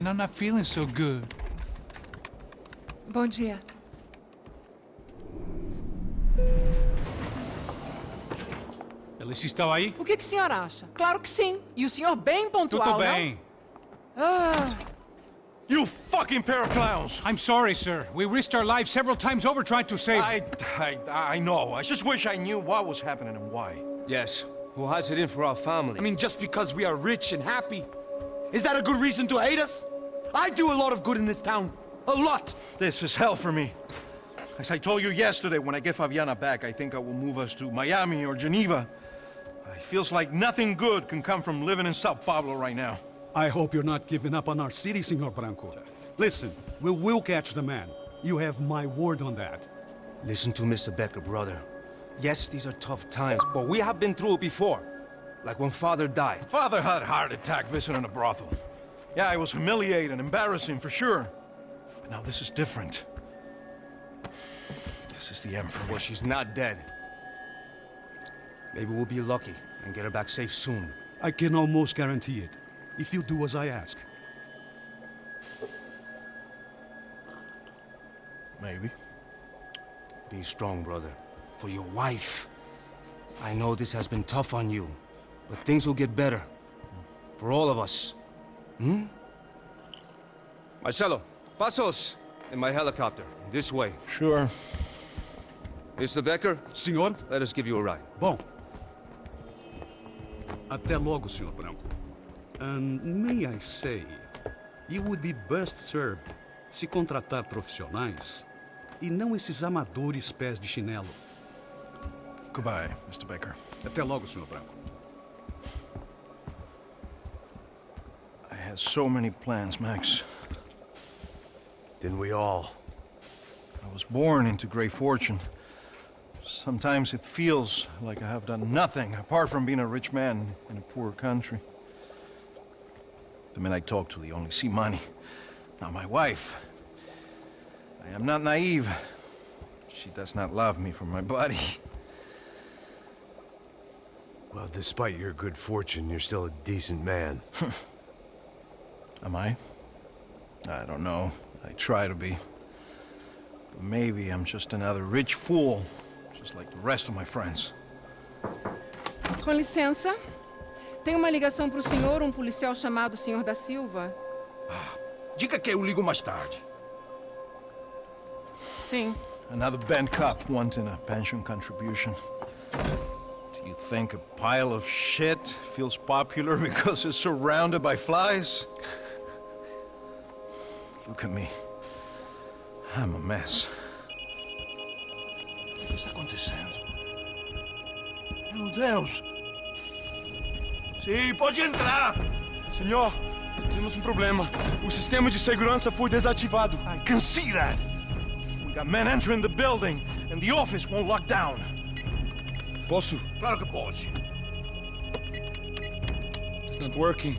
And I'm not feeling so good. Bom dia. Alice estava aí? O que o senhor acha? Claro que sim. E o senhor bem pontual, Tudo bem. não? Ah, You fucking pair of clowns! I'm sorry, sir. We risked our lives several times over trying to save... I know. I just wish I knew what was happening and why. Yes, who has it in for our family? I mean, just because we are rich and happy, is that a good reason to hate us? I do a lot of good in this town. A lot! This is hell for me. As I told you yesterday, when I get Fabiana back, I think I will move us to Miami or Geneva. It feels like nothing good can come from living in Sao Paulo right now. I hope you're not giving up on our city, Senor Branco. Listen, we will catch the man. You have my word on that. Listen to Mr. Becker, brother. Yes, these are tough times, but we have been through it before. Like when Father died. Father had a heart attack visiting a brothel. Yeah, it was humiliating, embarrassing, for sure. But now this is different. This is the end for me. Well, she's not dead. Maybe we'll be lucky and get her back safe soon. I can almost guarantee it, if you do as I ask. Maybe. Be strong, brother. For your wife. I know this has been tough on you, but things will get better. For all of us. Hmm? Marcelo, pasos in my helicopter. This way. Sure. Mr. Becker, Senhor? let us give you a ride. Bom. Até logo, Senhor Branco. And may I say, you would be best served se contratar profissionais e não esses amadores pés de chinelo. Goodbye, Mr. Baker. Até logo, Senhor Branco. I had so many plans, Max. Didn't we all? I was born into great fortune. Sometimes it feels like I have done nothing apart from being a rich man in a poor country. The men I talk to, they only see money. Now my wife, I am not naive. She does not love me for my body. Well, despite your good fortune, you're still a decent man. Am I? I don't know. I try to be. But maybe I'm just another rich fool, just like the rest of my friends. com licença. Tem uma ligação pro senhor, um policial chamado Senhor da Silva. Diga que eu ligo mais tarde. Sim. Another band cop wanting a pension contribution. Do you think a pile of shit feels popular because it's surrounded by flies? Look at me. I'm a mess. O que está acontecendo? Meu Deus! Sim, pode entrar! Senhor, temos um problema. O sistema de segurança foi desativado. I can see that! We got men entering the building, and the office won't lock down. Posso? Claro que pode. It's not working.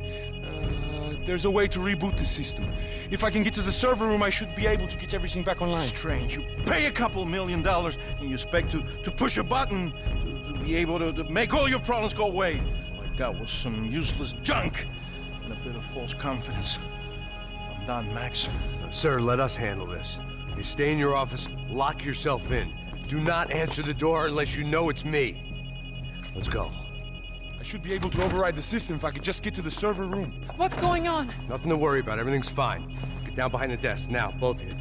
There's a way to reboot the system. If I can get to the server room, I should be able to get everything back online. Strange. You pay a couple $1 million, and you expect to push a button to be able to make all your problems go away. All I got was some useless junk and a bit of false confidence. I'm done, Max. Sir, let us handle this. You stay in your office, lock yourself in. Do not answer the door unless you know it's me. Let's go. I should be able to override the system if I could just get to the server room. What's going on? Nothing to worry about. Everything's fine. Get down behind the desk. Now, both of you.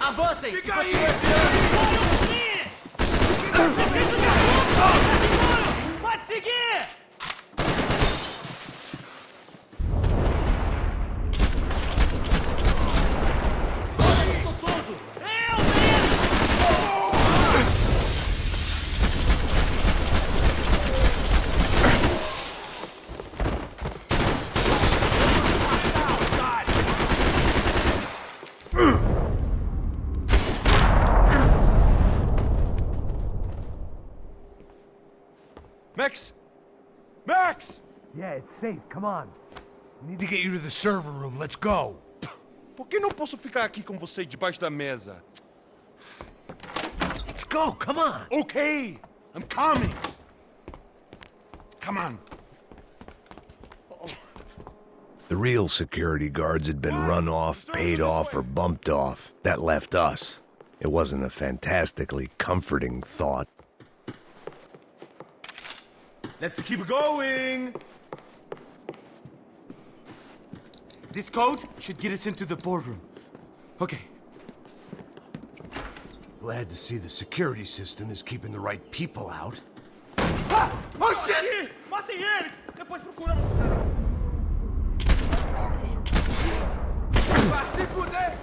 Avancem! Fica aí! Pode seguir! Max! Max! Yeah, it's safe. Come on. We need to get you to the server room. Let's go. Por que não posso ficar aqui com você debaixo da mesa? Let's go. Come on. Okay, I'm coming. Come on. The real security guards had been run off, paid off, or bumped off. That left us. It wasn't a fantastically comforting thought. Let's keep going. This code should get us into the boardroom. Okay. Glad to see the security system is keeping the right people out. Ah! Oh shit! Matem eles! Depois procuramos o cara. Vai se fuder!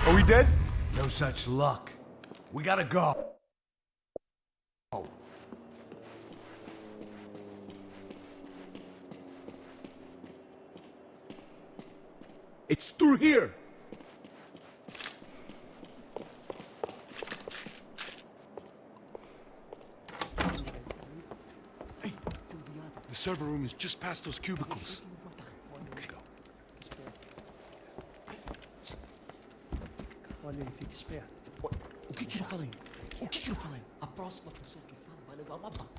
Are we dead? No such luck. We gotta go. It's through here! The server room is just past those cubicles. Let's go. Olha aí, fica esperto. O que eu falei? O que eu falei? A próxima pessoa que fala vai levar uma bala.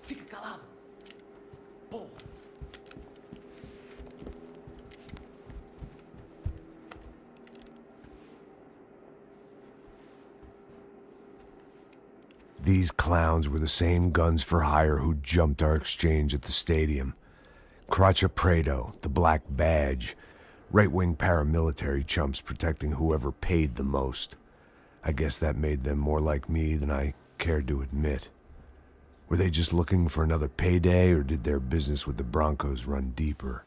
Fica calado. Porra. These clowns were the same guns for hire who jumped our exchange at the stadium. Crotcha Prado, the Black Badge, right-wing paramilitary chumps protecting whoever paid the most. I guess that made them more like me than I cared to admit. Were they just looking for another payday, or did their business with the Broncos run deeper?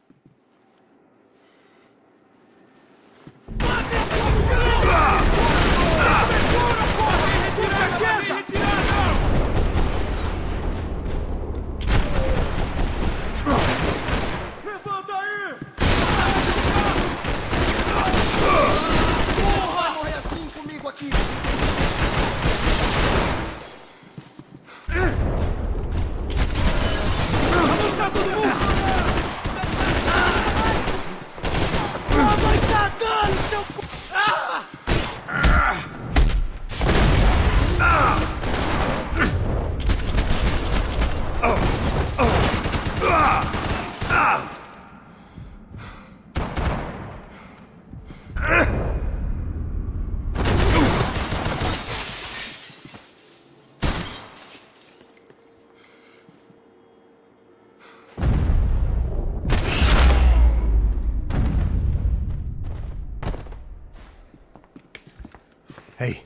Hey,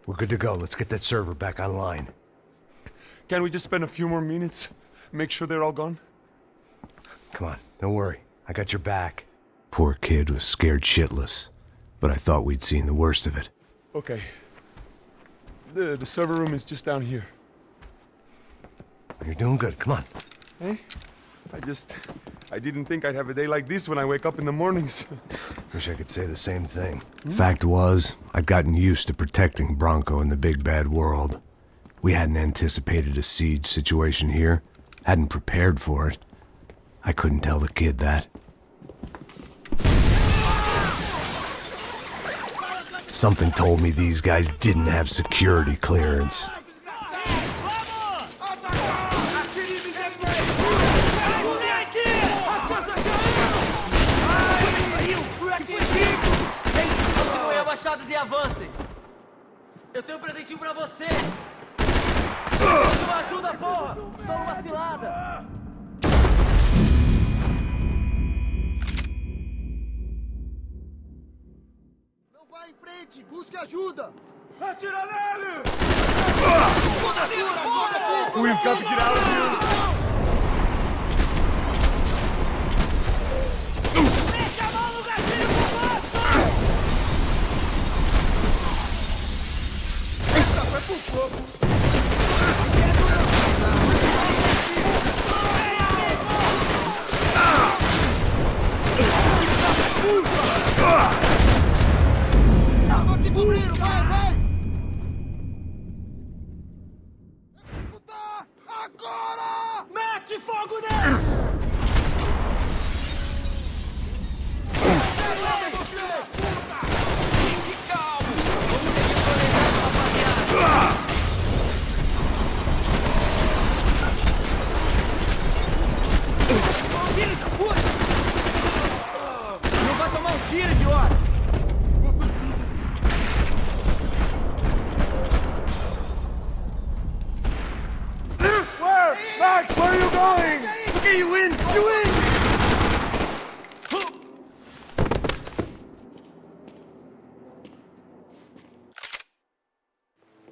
we're good to go. Let's get that server back online. Can't we just spend a few more minutes? Make sure they're all gone? Come on, don't worry. I got your back. Poor kid was scared shitless, but I thought we'd seen the worst of it. Okay. The server room is just down here. You're doing good. Come on. Hey? I didn't think I'd have a day like this when I wake up in the mornings. Wish I could say the same thing. Fact was, I'd gotten used to protecting Bronco in the big bad world. We hadn't anticipated a siege situation here, hadn't prepared for it. I couldn't tell the kid that. Something told me these guys didn't have security clearance. E avancem! Eu tenho um presentinho pra você! Não ajuda, porra! Estou numa cilada! Não vá em frente! Busque ajuda! Atira nele! We've got to get out of here! Deixa a mão no gatilho, comando! Essa foi pro fogo! Agora! Mete fogo nele! Fique calmo! Vamos seguir planejando, rapaziada! Filho da puta! Não vai tomar um tiro, idiota! Max, where are you going? Okay, you win! You win!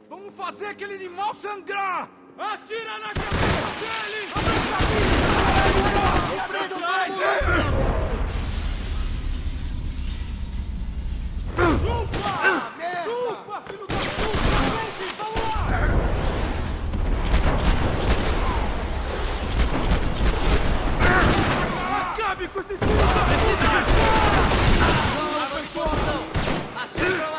Vamos fazer aquele animal sangrar! Atira na cabeça dele! Abre a cabeça! Chupa! Chupa, filho da puta! Gente, vamos lá! Acabe com esses filhos da puta! Não, foi sua! Atira pra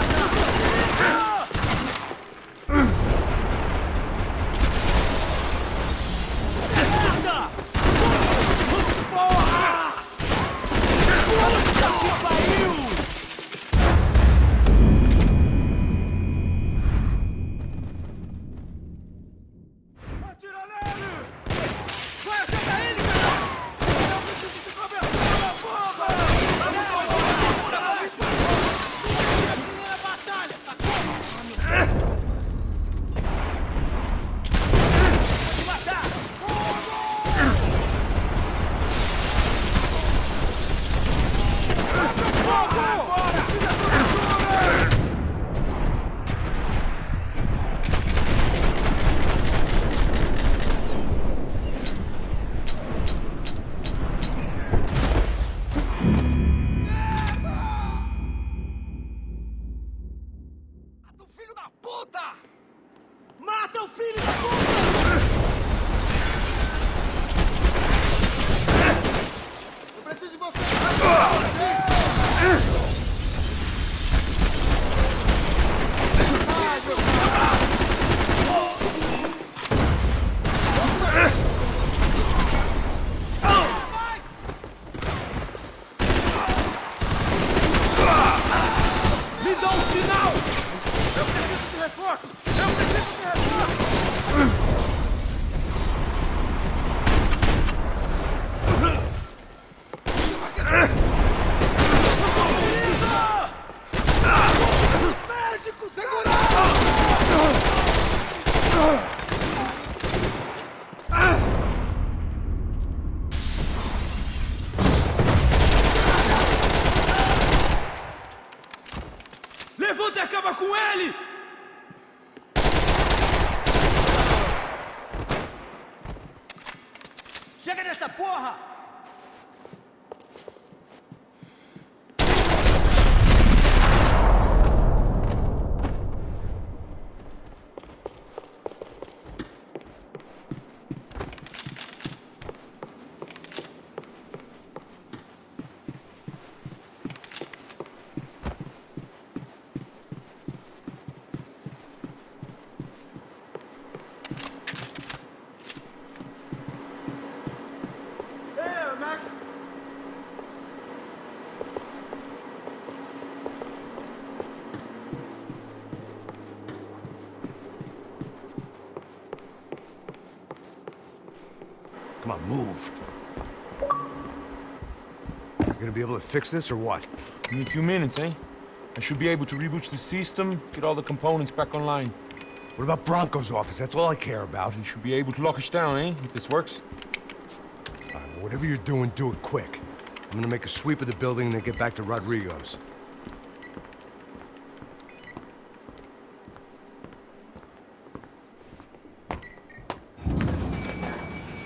matar! Mata o filho da puta! Eu preciso de você! Me dá um sinal! Eu preciso de reforço! Eu preciso de reforço! Médico, segura! Levanta e acaba com ele! Chega nessa porra! Max! Come on, move. You gonna be able to fix this or what? In a few minutes, eh? I should be able to reboot the system, get all the components back online. What about Bronco's office? That's all I care about. You should be able to lock us down, eh? If this works. All right, well, whatever you're doing, do it quick. I'm gonna make a sweep of the building and then get back to Rodrigo's.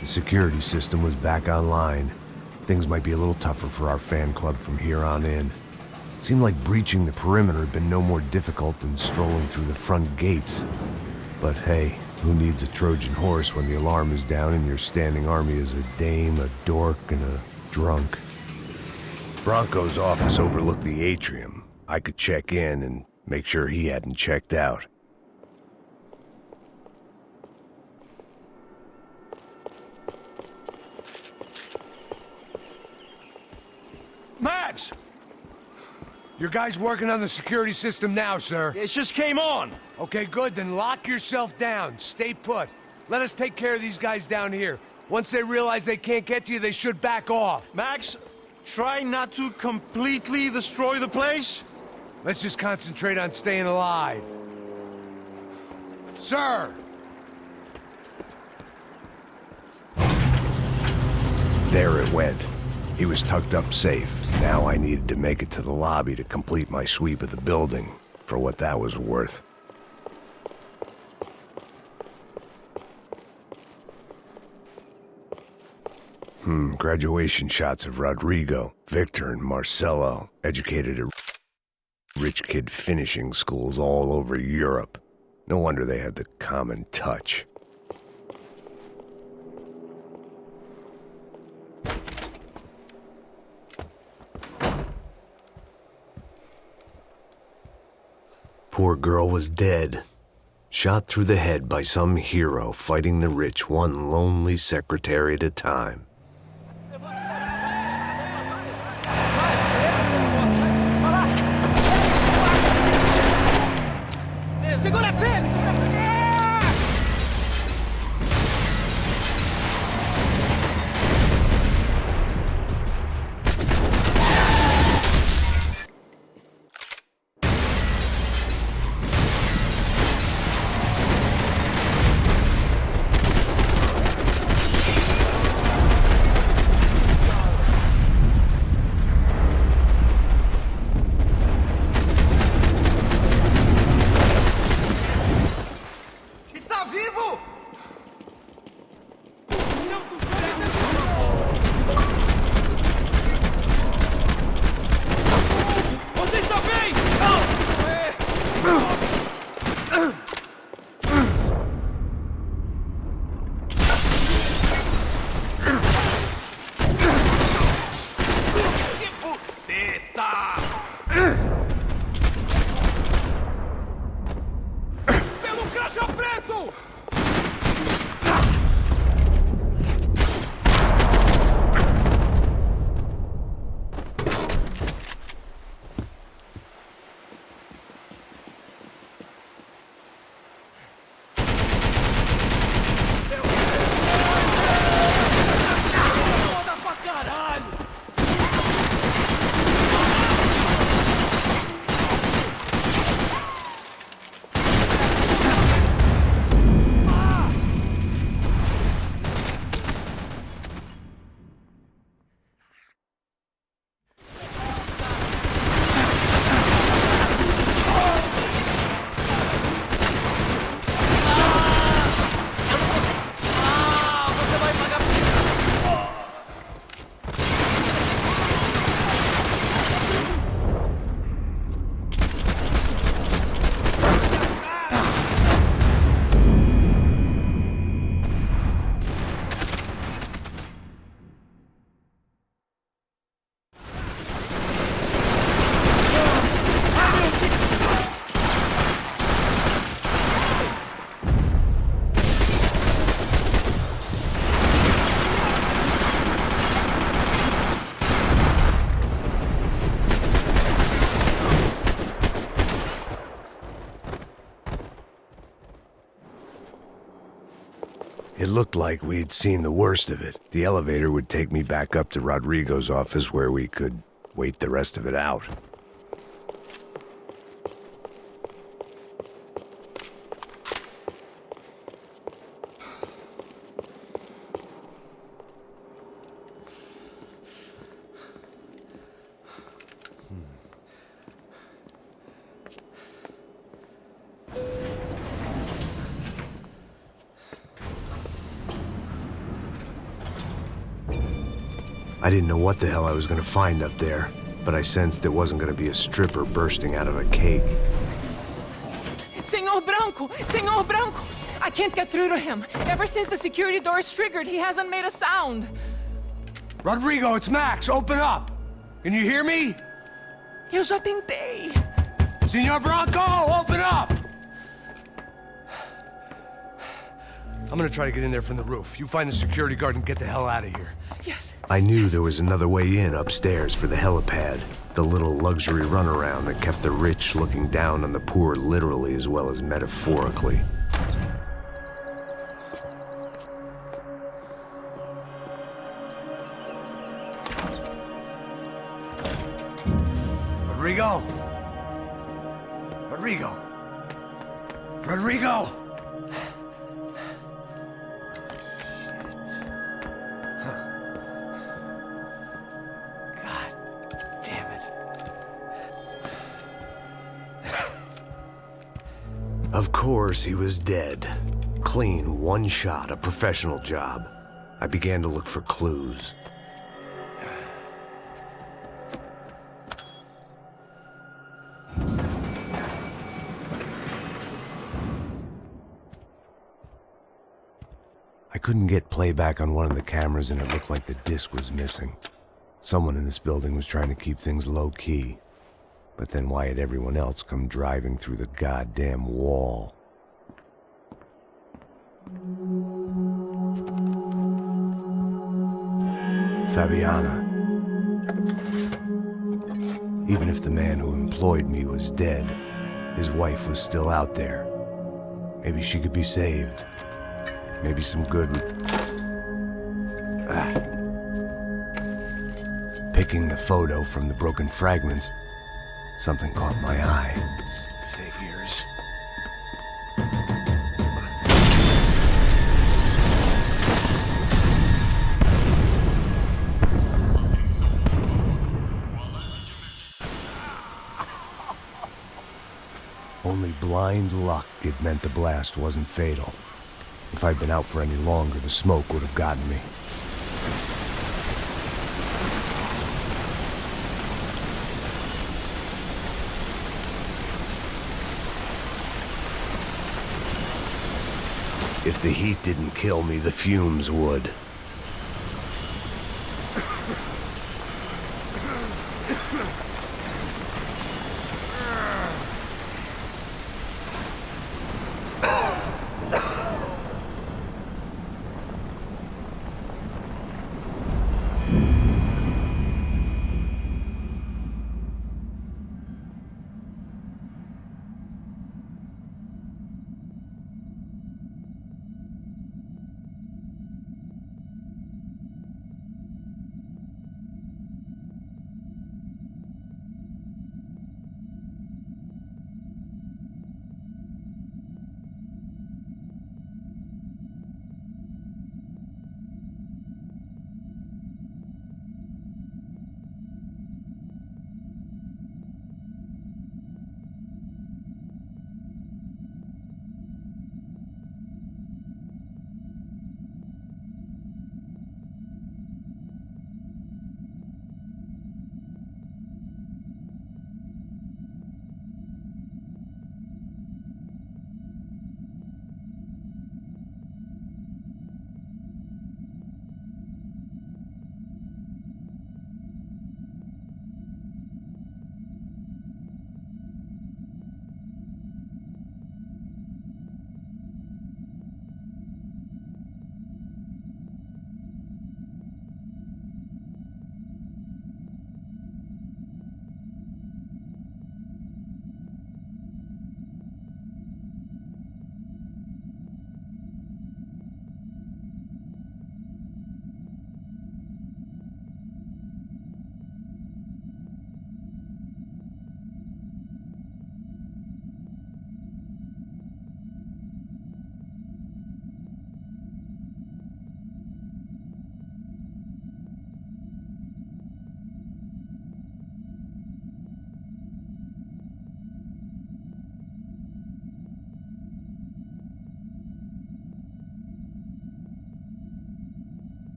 The security system was back online. Things might be a little tougher for our fan club from here on in. Seemed like breaching the perimeter had been no more difficult than strolling through the front gates. But hey, who needs a Trojan horse when the alarm is down and your standing army is a dame, a dork, and a drunk? Bronco's office overlooked the atrium. I could check in and make sure he hadn't checked out. Max! Your guy's working on the security system now, sir. It just came on. Okay, good, then lock yourself down. Stay put. Let us take care of these guys down here. Once they realize they can't get to you, they should back off. Max, try not to completely destroy the place. Let's just concentrate on staying alive. Sir! There it went. He was tucked up safe. Now I needed to make it to the lobby to complete my sweep of the building, for what that was worth. Graduation shots of Rodrigo, Victor, and Marcelo, educated at rich kid finishing schools all over Europe. No wonder they had the common touch. Poor girl was dead. Shot through the head by some hero fighting the rich one lonely secretary at a time. Segura firme, segura firme! It looked like we'd seen the worst of it. The elevator would take me back up to Rodrigo's office where we could wait the rest of it out. I didn't know what the hell I was going to find up there, but I sensed it wasn't going to be a stripper bursting out of a cake. Senor Branco! Senor Branco! I can't get through to him. Ever since the security door is triggered, he hasn't made a sound. Rodrigo, it's Max. Open up. Can you hear me? Eu já tentei. Senor Branco, open up! I'm gonna try to get in there from the roof. You find the security guard and get the hell out of here. Yes. I knew there was another way in upstairs for the helipad. The little luxury runaround that kept the rich looking down on the poor literally as well as metaphorically. Rodrigo! Rodrigo! Rodrigo! Of course, he was dead. Clean, one shot, a professional job. I began to look for clues. I couldn't get playback on one of the cameras and it looked like the disc was missing. Someone in this building was trying to keep things low-key. But then why had everyone else come driving through the goddamn wall? Fabiana. Even if the man who employed me was dead, his wife was still out there. Maybe she could be saved. Maybe some good would... Picking the photo from the broken fragments, something caught my eye. Figures. Only blind luck it meant the blast wasn't fatal. If I'd been out for any longer, the smoke would have gotten me. If the heat didn't kill me, the fumes would.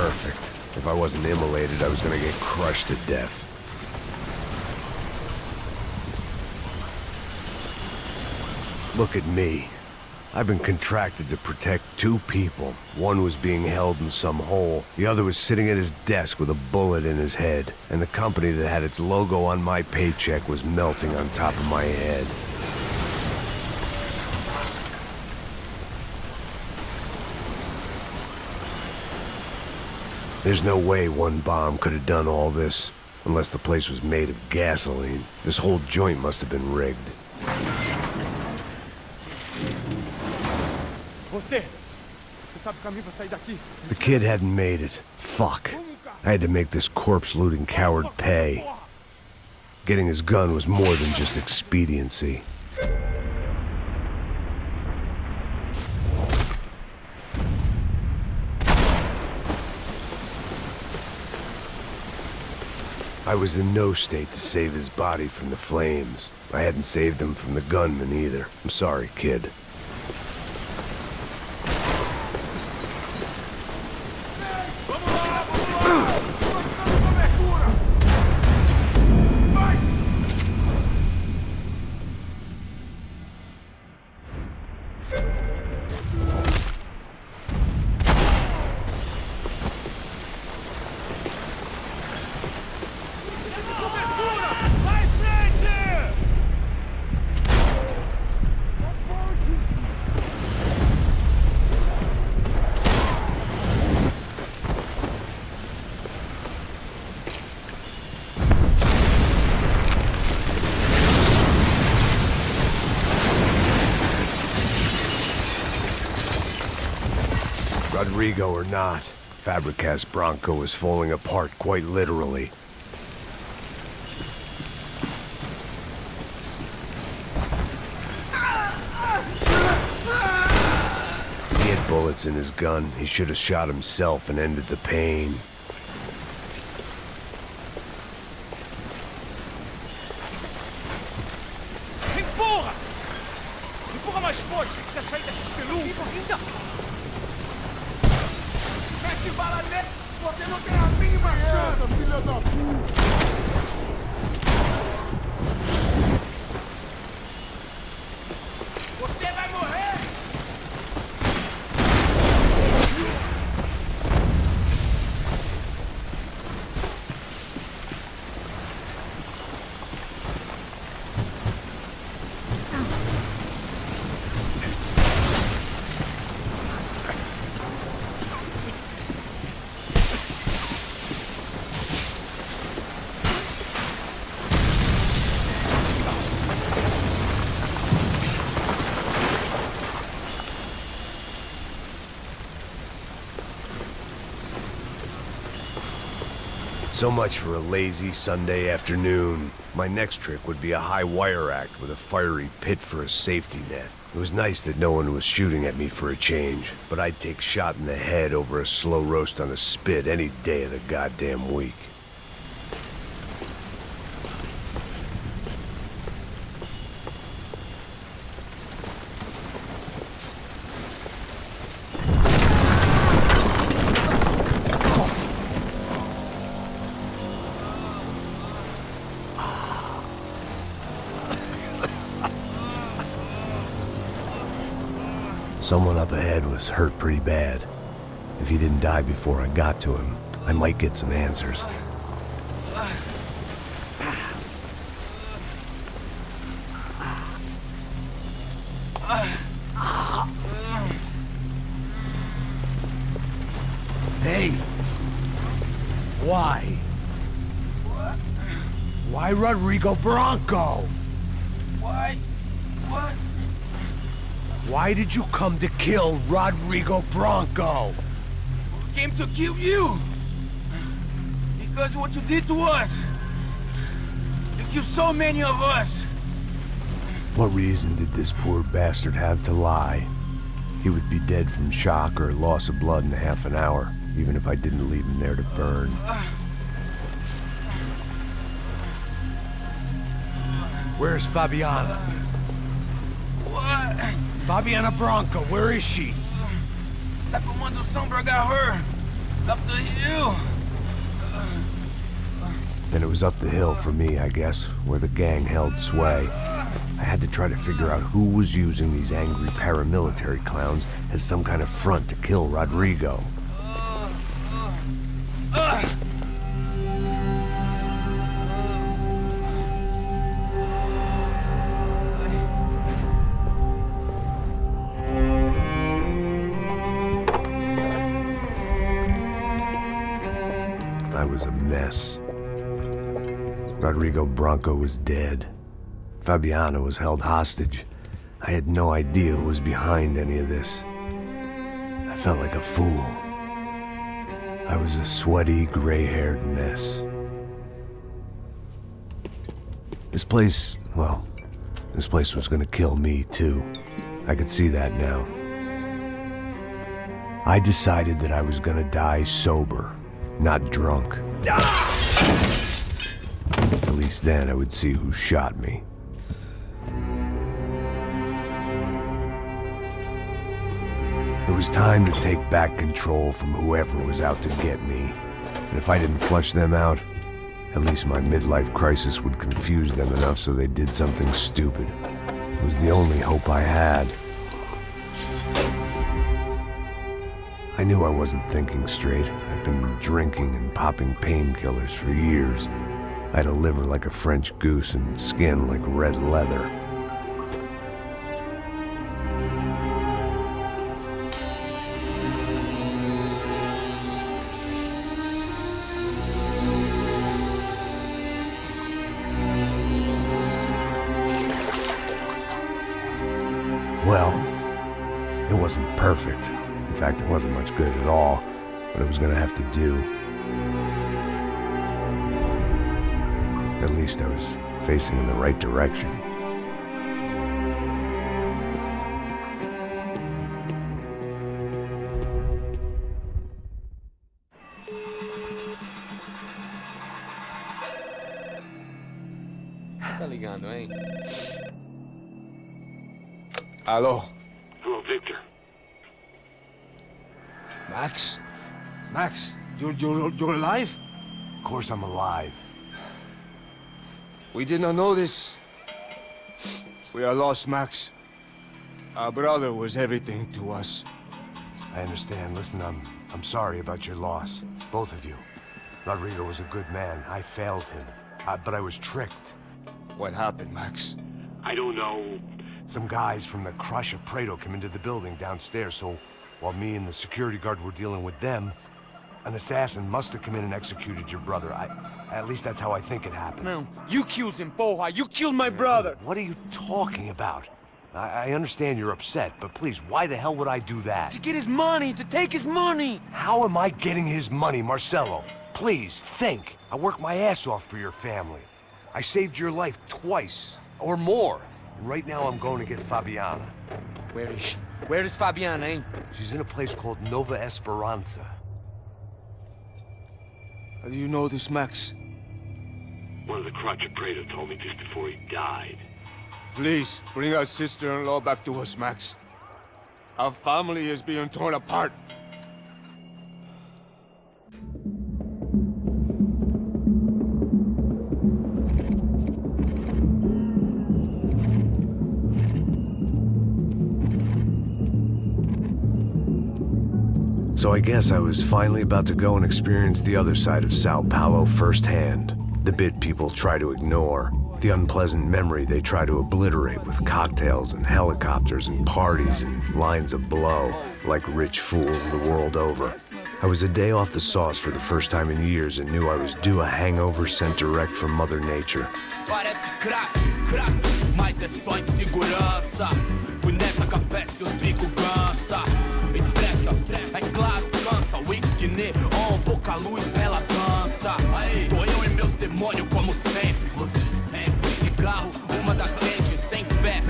perfect. If I wasn't immolated, I was gonna get crushed to death. Look at me. I've been contracted to protect two people. One was being held in some hole. The other was sitting at his desk with a bullet in his head. And the company that had its logo on my paycheck was melting on top of my head. There's no way one bomb could have done all this. Unless the place was made of gasoline. This whole joint must have been rigged. The kid hadn't made it. Fuck. I had to make this corpse-looting coward pay. Getting his gun was more than just expediency. I was in no state to save his body from the flames. I hadn't saved him from the gunman either. I'm sorry, kid. Rodrigo or not, Fabregas Bronco is falling apart quite literally. He had bullets in his gun. He should have shot himself and ended the pain. Empurra! Empurra mais forte, se quiser sair dessa espelunca. Mete bala nele! Você não tem a mínima chance, filha da puta! Você vai morrer! So much for a lazy Sunday afternoon. My next trick would be a high wire act with a fiery pit for a safety net. It was nice that no one was shooting at me for a change, but I'd take shot in the head over a slow roast on a spit any day of the goddamn week. Someone up ahead was hurt pretty bad. If he didn't die before I got to him, I might get some answers. Hey! Why? Why Rodrigo Bronco? Why? What? Why did you come to kill Rodrigo Bronco? Came to kill you! Because what you did to us! You killed so many of us! What reason did this poor bastard have to lie? He would be dead from shock or loss of blood in half an hour, even if I didn't leave him there to burn. Where's Fabiana? What? Fabiana Bronco, where is she? That Comando Sombra got her. Up the hill! Then it was up the hill for me, I guess, where the gang held sway. I had to try to figure out who was using these angry paramilitary clowns as some kind of front to kill Rodrigo. I was a mess. Rodrigo Bronco was dead. Fabiana was held hostage. I had no idea who was behind any of this. I felt like a fool. I was a sweaty, gray-haired mess. This place, well, this place was gonna kill me too. I could see that now. I decided that I was gonna die sober, not drunk. At least then I would see who shot me. It was time to take back control from whoever was out to get me. And if I didn't flush them out, at least my midlife crisis would confuse them enough so they did something stupid. It was the only hope I had. I knew I wasn't thinking straight. I'd been drinking and popping painkillers for years. I had a liver like a French goose and skin like red leather. Well, it wasn't perfect. In fact, it wasn't much good at all, but it was gonna have to do. At least I was facing in the right direction. Tá ligando, hein? Alô? Hello, Victor. Max? Max, you're alive? Of course I'm alive. We did not know this. We are lost, Max. Our brother was everything to us. I understand. Listen, I'm sorry about your loss. Both of you. Rodrigo was a good man. I failed him. But I was tricked. What happened, Max? I don't know. Some guys from the Crush of Prado came into the building downstairs, so while me and the security guard were dealing with them, an assassin must have come in and executed your brother. At least that's how I think it happened. No, you killed him, Porra. You killed my brother. What are you talking about? I understand you're upset, but please, why the hell would I do that? To get his money, to take his money. How am I getting his money, Marcelo? Please, think. I worked my ass off for your family. I saved your life twice, or more. And right now I'm going to get Fabiana. Where is she? Where is Fabiana, eh? She's in a place called Nova Esperanza. How do you know this, Max? One of the Crotch of Prado told me this before he died. Please, bring our sister-in-law back to us, Max. Our family is being torn apart. So I guess I was finally about to go and experience the other side of Sao Paulo firsthand. The bit people try to ignore. The unpleasant memory they try to obliterate with cocktails and helicopters and parties and lines of blow, like rich fools the world over. I was a day off the sauce for the first time in years and knew I was due a hangover sent direct from Mother Nature. Parece crack, mas é só insegurança. Fui nessa capeste, os bico cansa. Expressa, é claro, cansa. Whisky, neon, pouca luz, ela dança. Tô eu e meus demônios como sempre. Gosto de sempre. Cigarro, uma da frente, sem fé.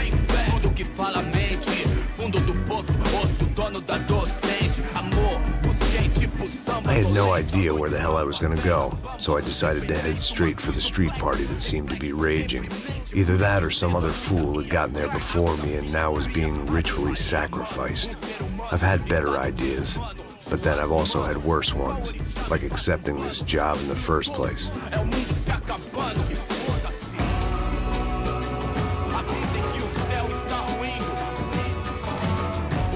Tudo que fala mente. Fundo do poço, osso, dono da docente. Amor, busquei tipo samba. I had no idea where the hell I was gonna go, so I decided to head straight for the street party that seemed to be raging. Either that or some other fool had gotten there before me and now was being ritually sacrificed. I've had better ideas. But then I've also had worse ones, like accepting this job in the first place.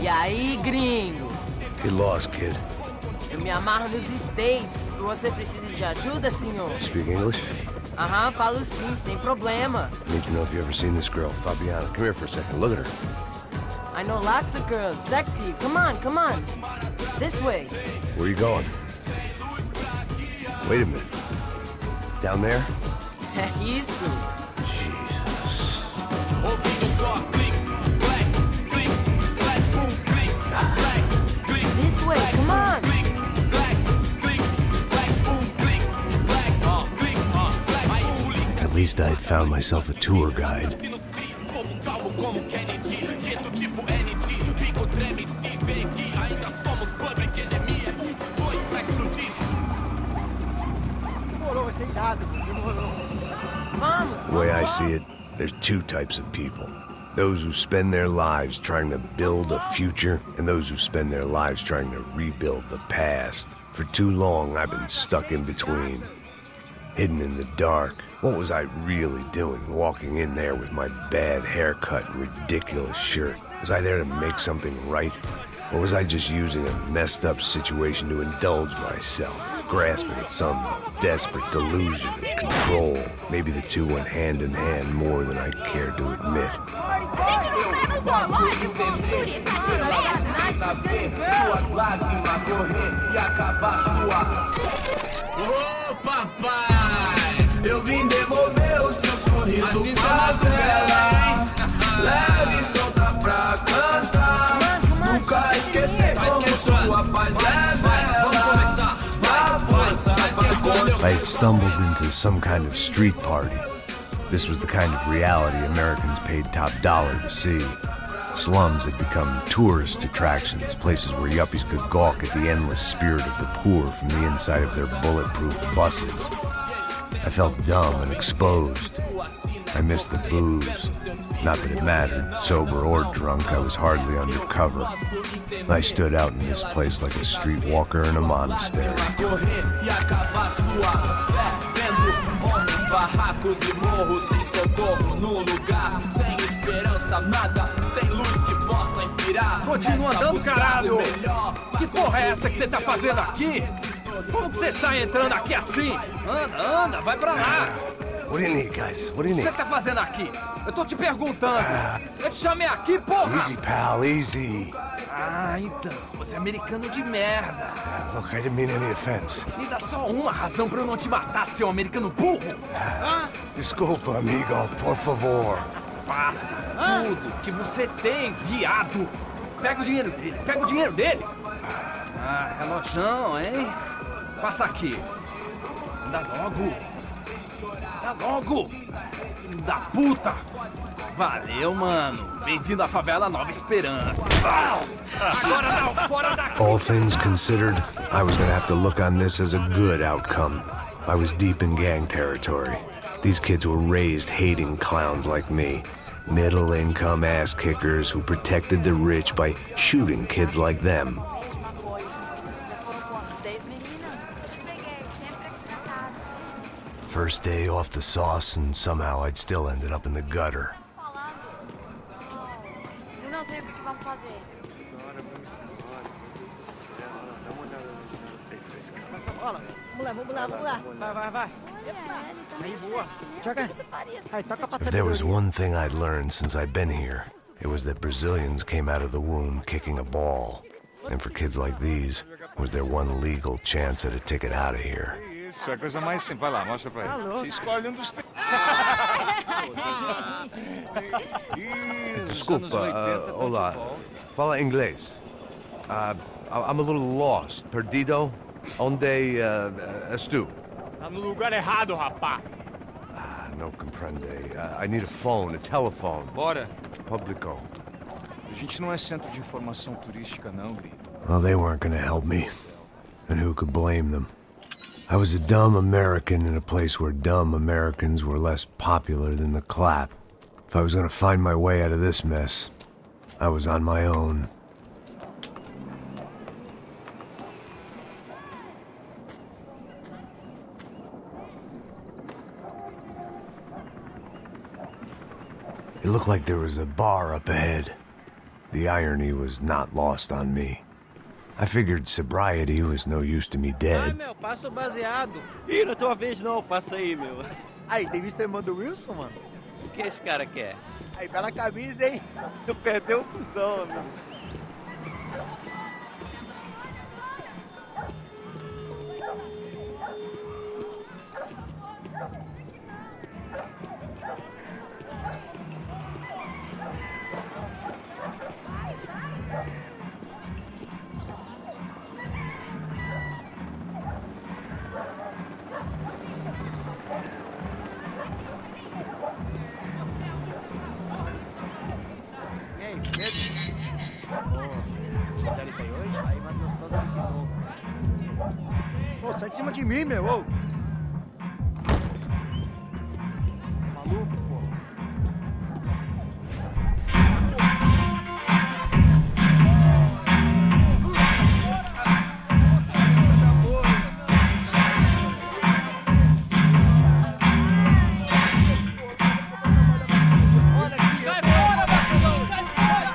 E aí, gringo? Get lost, kid. Eu me amarro nos States. Você precisa de ajuda, senhor? Speak English? Aham, falo sim, sem problema. I need to know if you've ever seen this girl, Fabiana. Come here for a second. Look at her. I know lots of girls. Sexy. Come on, come on. This way. Where are you going? Wait a minute. Down there? É isso. Jesus. This way, come on. At least I had found myself a tour guide. The way I see it, there's two types of people. Those who spend their lives trying to build a future, and those who spend their lives trying to rebuild the past. For too long, I've been stuck in between. Hidden in the dark. What was I really doing, walking in there with my bad haircut and ridiculous shirt? Was I there to make something right? Or was I just using a messed up situation to indulge myself, grasping at some desperate delusion of control? Maybe the two went hand in hand more than I'd care to admit. Ô papai, eu vim devolver o seu sorriso favela. Leve e solta pra cantar. Nunca esquecer como sua paz é bela. Na força vai continuar. I had stumbled into some kind of street party. This was the kind of reality Americans paid top dollar to see. Slums had become tourist attractions, places where yuppies could gawk at the endless spirit of the poor from the inside of their bulletproof buses. I felt dumb and exposed. I missed the booze. Not that it mattered, sober or drunk, I was hardly undercover. I stood out in this place like a streetwalker in a monastery. Barracos e morros sem socorro no lugar, sem esperança, nada, sem luz que possa inspirar. Continua andando, caralho! Que porra é essa que você tá fazendo aqui? Como que você sai entrando aqui assim? Anda, anda, vai pra lá! What do you need, guys? What do you O que need? você tá fazendo aqui? Eu tô te perguntando. Eu te chamei aqui, porra! Easy, pal, easy. Ah, então, você é americano de merda. Look, I didn't mean any offense. Me dá só uma razão pra eu não te matar, seu americano burro. Desculpa, amigo, por favor. Passa tudo que você tem, viado. Pega o dinheiro dele, pega o dinheiro dele. Ah, relojão, hein? Passa aqui. Dá logo. Dá logo. Filho da puta. Valeu, mano. Bem-vindo à favela Nova Esperança. Agora não, fora daqui. All things considered, I was gonna have to look on this as a good outcome. I was deep in gang territory. These kids were raised hating clowns like me. Middle-income ass-kickers who protected the rich by shooting kids like them. First day off the sauce, and somehow I'd still ended up in the gutter. Eu não sei o que vamos fazer. Vamos lá. Vai. Aí, boa. Joga. Aí, toca pra If there was one thing I'd learned since I'd been here, it was that Brazilians came out of the womb kicking a ball. And for kids like these, was their one legal chance at a ticket out of here. Isso é a coisa mais simples. Vai lá, mostra pra ele. Você escolhe um dos... Desculpa, olá. Fala inglês. I'm a little lost. Perdido? Onde estou? Tá no lugar errado, rapá. Não compreende. I need a phone, a telephone. Bora. Publico. A gente não é centro de informação turística, não, Gri. Well, they weren't gonna help me. And who could blame them? I was a dumb American in a place where dumb Americans were less popular than the clap. If I was gonna find my way out of this mess, I was on my own. It looked like there was a bar up ahead. The irony was not lost on me. I figured sobriety was no use to me dead. Meu, passa o baseado. Ih, não é tua vez não, passa aí, meu. Aí, tem visto a irmã do Wilson, mano? O que esse cara quer? Aí, bela camisa, hein? Tu perdeu o cuzão, meu. Ô, sai de cima de mim, meu, ô! Maluco, pô!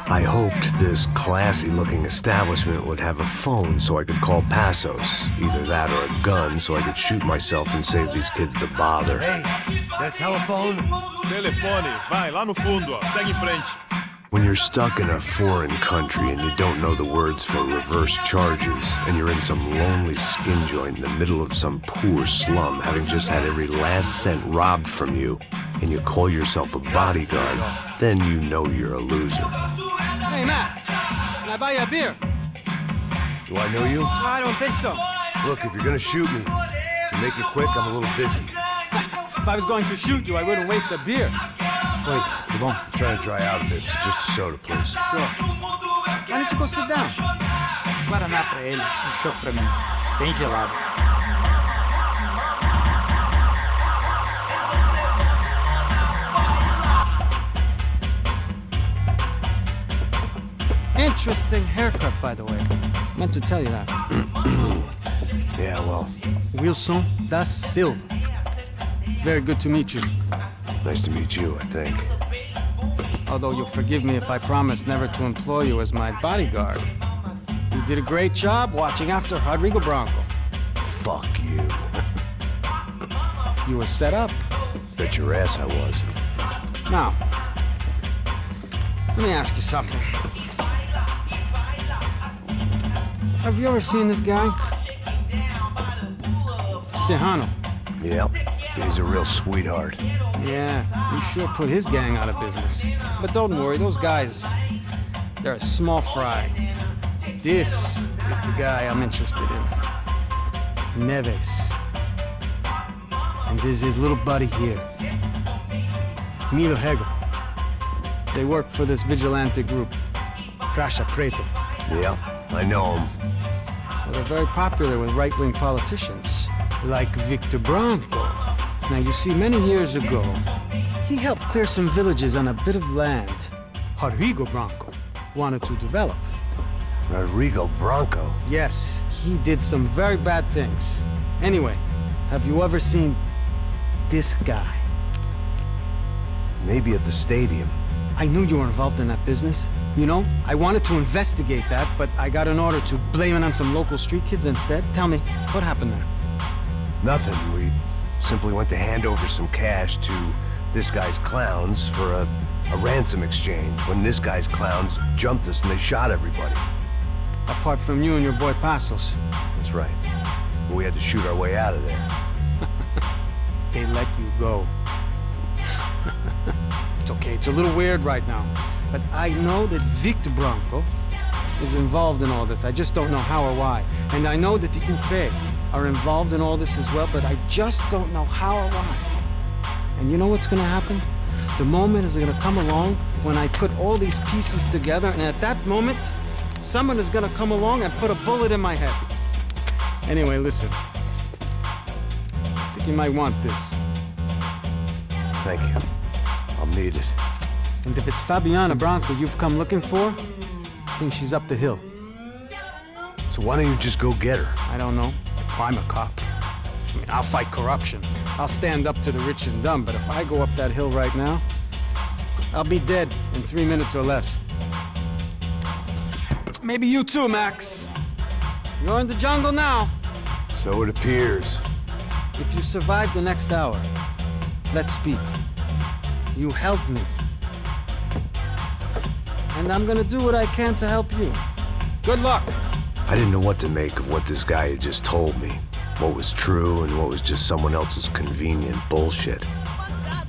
I hoped this classy-looking establishment would have a phone so I could call Passos. Either that or a gun so I could shoot myself and save these kids the bother. Hey, that telephone? Telefone, vai, lá no fundo, ó. Segue em frente. When you're stuck in a foreign country and you don't know the words for reverse charges, and you're in some lonely skin joint in the middle of some poor slum, having just had every last cent robbed from you, and you call yourself a bodyguard, then you know you're a loser. Hey, Matt, can I buy you a beer? Do I know you? I don't think so. Look, if you're gonna shoot me, make it quick, I'm a little busy. If I was going to shoot you, I wouldn't waste a beer. Wait, come on. I'm trying to dry out a bit, so just a soda, please. Sure. Why don't you go sit down? Guaraná pra ele, chopp pra mim. Bem gelado. Interesting haircut, by the way. Meant to tell you that. Yeah, well. Wilson da Silva. Very good to meet you. Nice to meet you, I think. Although you'll forgive me if I promise never to employ you as my bodyguard. You did a great job watching after Rodrigo Branco. Fuck you. You were set up. Bet your ass I was. Now, let me ask you something. Have you ever seen this guy? Serrano. Yep. He's a real sweetheart. Yeah, you sure put his gang out of business. But don't worry, those guys, they're a small fry. This is the guy I'm interested in. Neves. And this is his little buddy here. Milo Hegel. They work for this vigilante group, Crasha Preto. Yeah, I know him. Well, they're very popular with right-wing politicians, like Victor Branco. Now, you see, many years ago, he helped clear some villages on a bit of land Rodrigo Branco wanted to develop. Rodrigo Branco? Yes, he did some very bad things. Anyway, have you ever seen this guy? Maybe at the stadium. I knew you were involved in that business. You know, I wanted to investigate that, but I got an order to blame it on some local street kids instead. Tell me, what happened there? Nothing. We simply went to hand over some cash to this guy's clowns for a ransom exchange when this guy's clowns jumped us and they shot everybody. Apart from you and your boy Passos. That's right. We had to shoot our way out of there. They let you go. It's okay, it's a little weird right now. But I know that Victor Branco is involved in all this. I just don't know how or why. And I know that the UFE are involved in all this as well, but I just don't know how or why. And you know what's gonna happen? The moment is gonna come along when I put all these pieces together, and at that moment, someone is gonna come along and put a bullet in my head. Anyway, listen. I think you might want this. Thank you. I'll need it. And if it's Fabiana Branco you've come looking for, I think she's up the hill. So why don't you just go get her? I don't know. I'm a cop. I mean, I'll fight corruption. I'll stand up to the rich and dumb, but if I go up that hill right now, I'll be dead in 3 minutes or less. Maybe you too, Max. You're in the jungle now. So it appears. If you survive the next hour, let's speak. You help me. And I'm gonna do what I can to help you. Good luck. I didn't know what to make of what this guy had just told me. What was true and what was just someone else's convenient bullshit.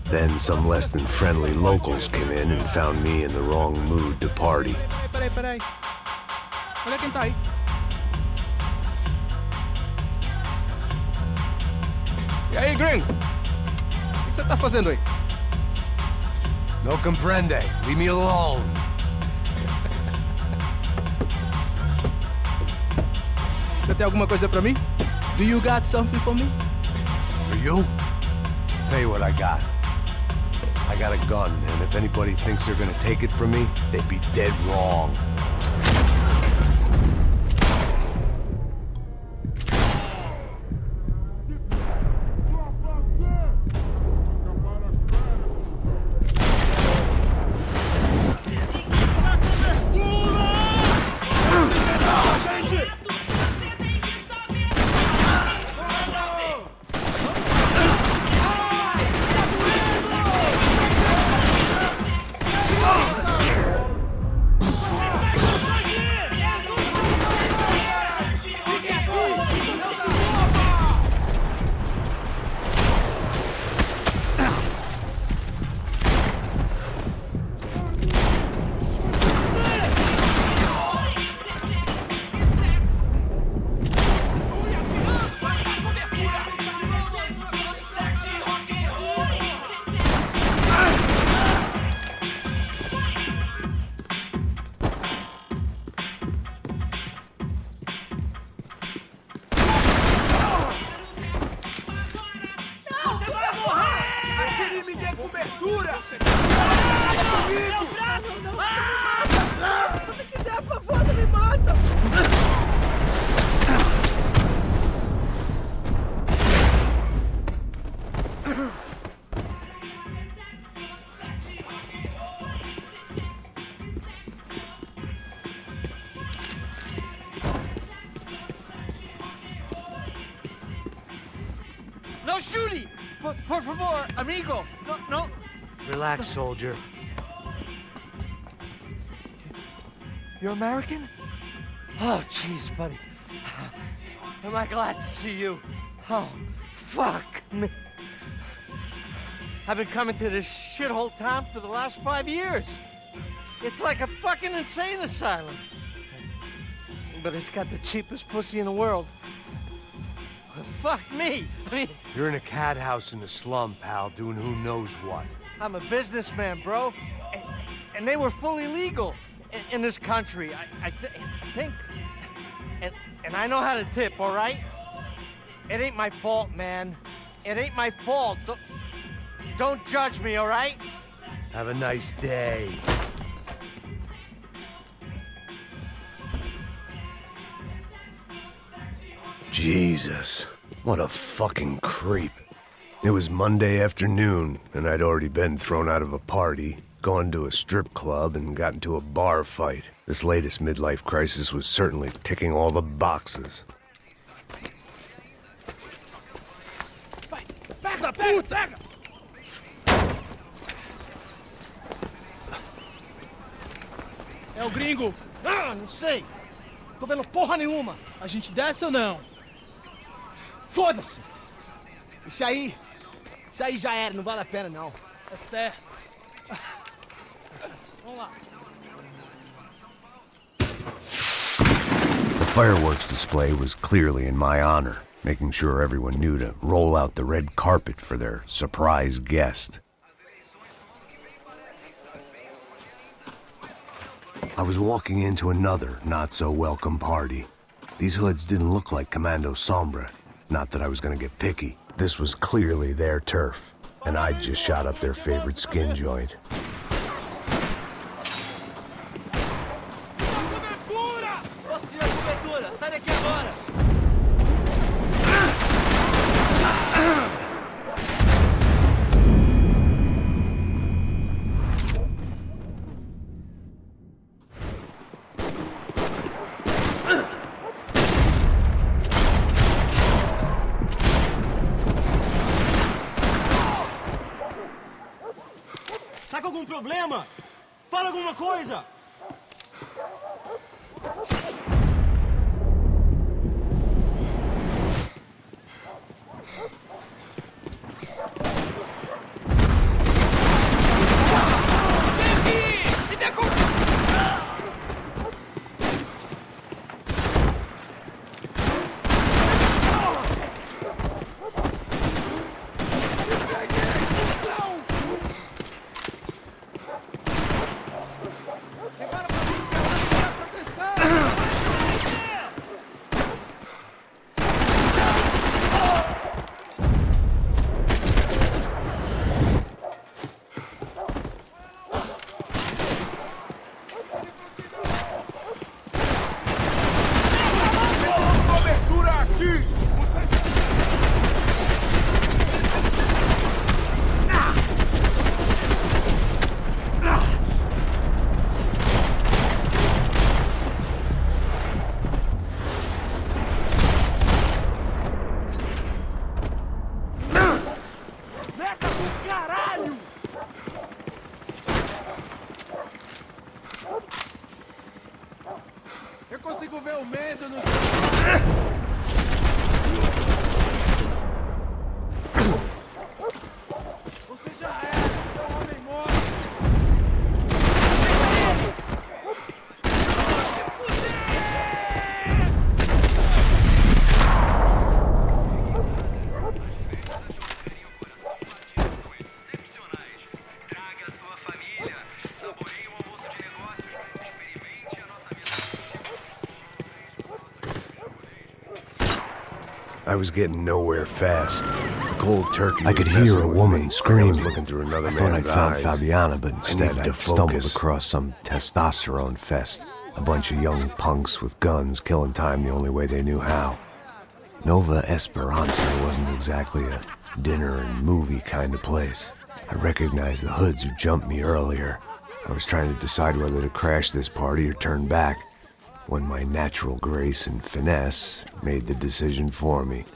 Then some less than friendly locals came in and found me in the wrong mood to party. Peraí. Olha quem tá aí. E aí, gringo? O que você tá fazendo aí? No comprende. Leave me alone. Você tem alguma coisa pra mim? Do you got something for me? For you? Tell you what I got. I got a gun, and if anybody thinks they're gonna take it from me, they'd be dead wrong. No shooting! Por favor, amigo! No. Relax, soldier. You're American? Oh, jeez, buddy. Am I glad to see you? Oh, fuck me. I've been coming to this shithole town for the last 5 years. It's like a fucking insane asylum. But it's got the cheapest pussy in the world. Fuck me. I mean... You're in a cat house in the slum, pal, doing who knows what. I'm a businessman, bro. And they were fully legal in this country, I think. And I know how to tip, all right? It ain't my fault, man. It ain't my fault. Don't judge me, all right? Have a nice day. Jesus, what a fucking creep. It was Monday afternoon, and I'd already been thrown out of a party, gone to a strip club, and got into a bar fight. This latest midlife crisis was certainly ticking all the boxes. Pega, puta! É o gringo. Ah, não sei. Tô vendo porra nenhuma. A gente desce ou não? Foda-se. Isso aí já era, não vale a pena não. É certo. Vamos lá. The fireworks display was clearly in my honor, making sure everyone knew to roll out the red carpet for their surprise guest. I was walking into another not-so-welcome party. These hoods didn't look like Commando Sombra. Not that I was gonna get picky. This was clearly their turf, and I'd just shot up their favorite skin joint. problema? Fala alguma coisa! Eu consigo ver o medo no Você já era, você é um homem morto. I was getting nowhere fast. Cold turkey. I could hear a woman screaming. Looking through another I thought I'd found eyes. Fabiana, but instead I stumbled focus. across some testosterone fest. A bunch of young punks with guns killing time the only way they knew how. Nova Esperanza wasn't exactly a dinner and movie kind of place. I recognized the hoods who jumped me earlier. I was trying to decide whether to crash this party or turn back, when my natural grace and finesse made the decision for me.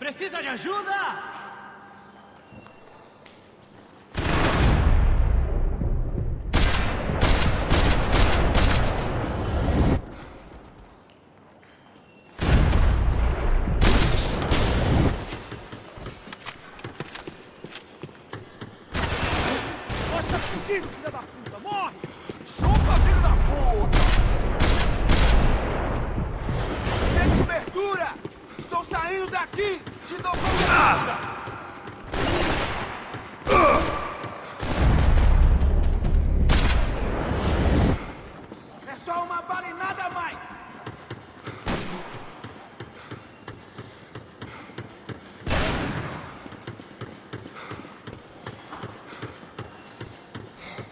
Precisa de ajuda? Mostra fudido, filha da puta! Morre! Chupa, filho da puta! Tem cobertura! Estou saindo daqui! Te dou cobertura! É só uma bala e nada mais!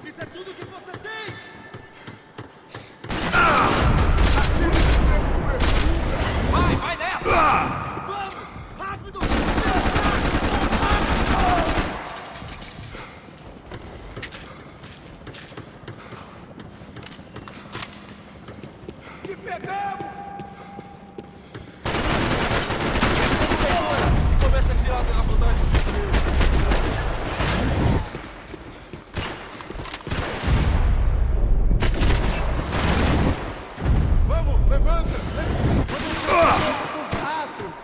Isso é tudo que você tem! Vai nessa! Vamos! Rápido! Te pegamos! Começa a tirar a vantagem de Vamos, levanta! Os ratos!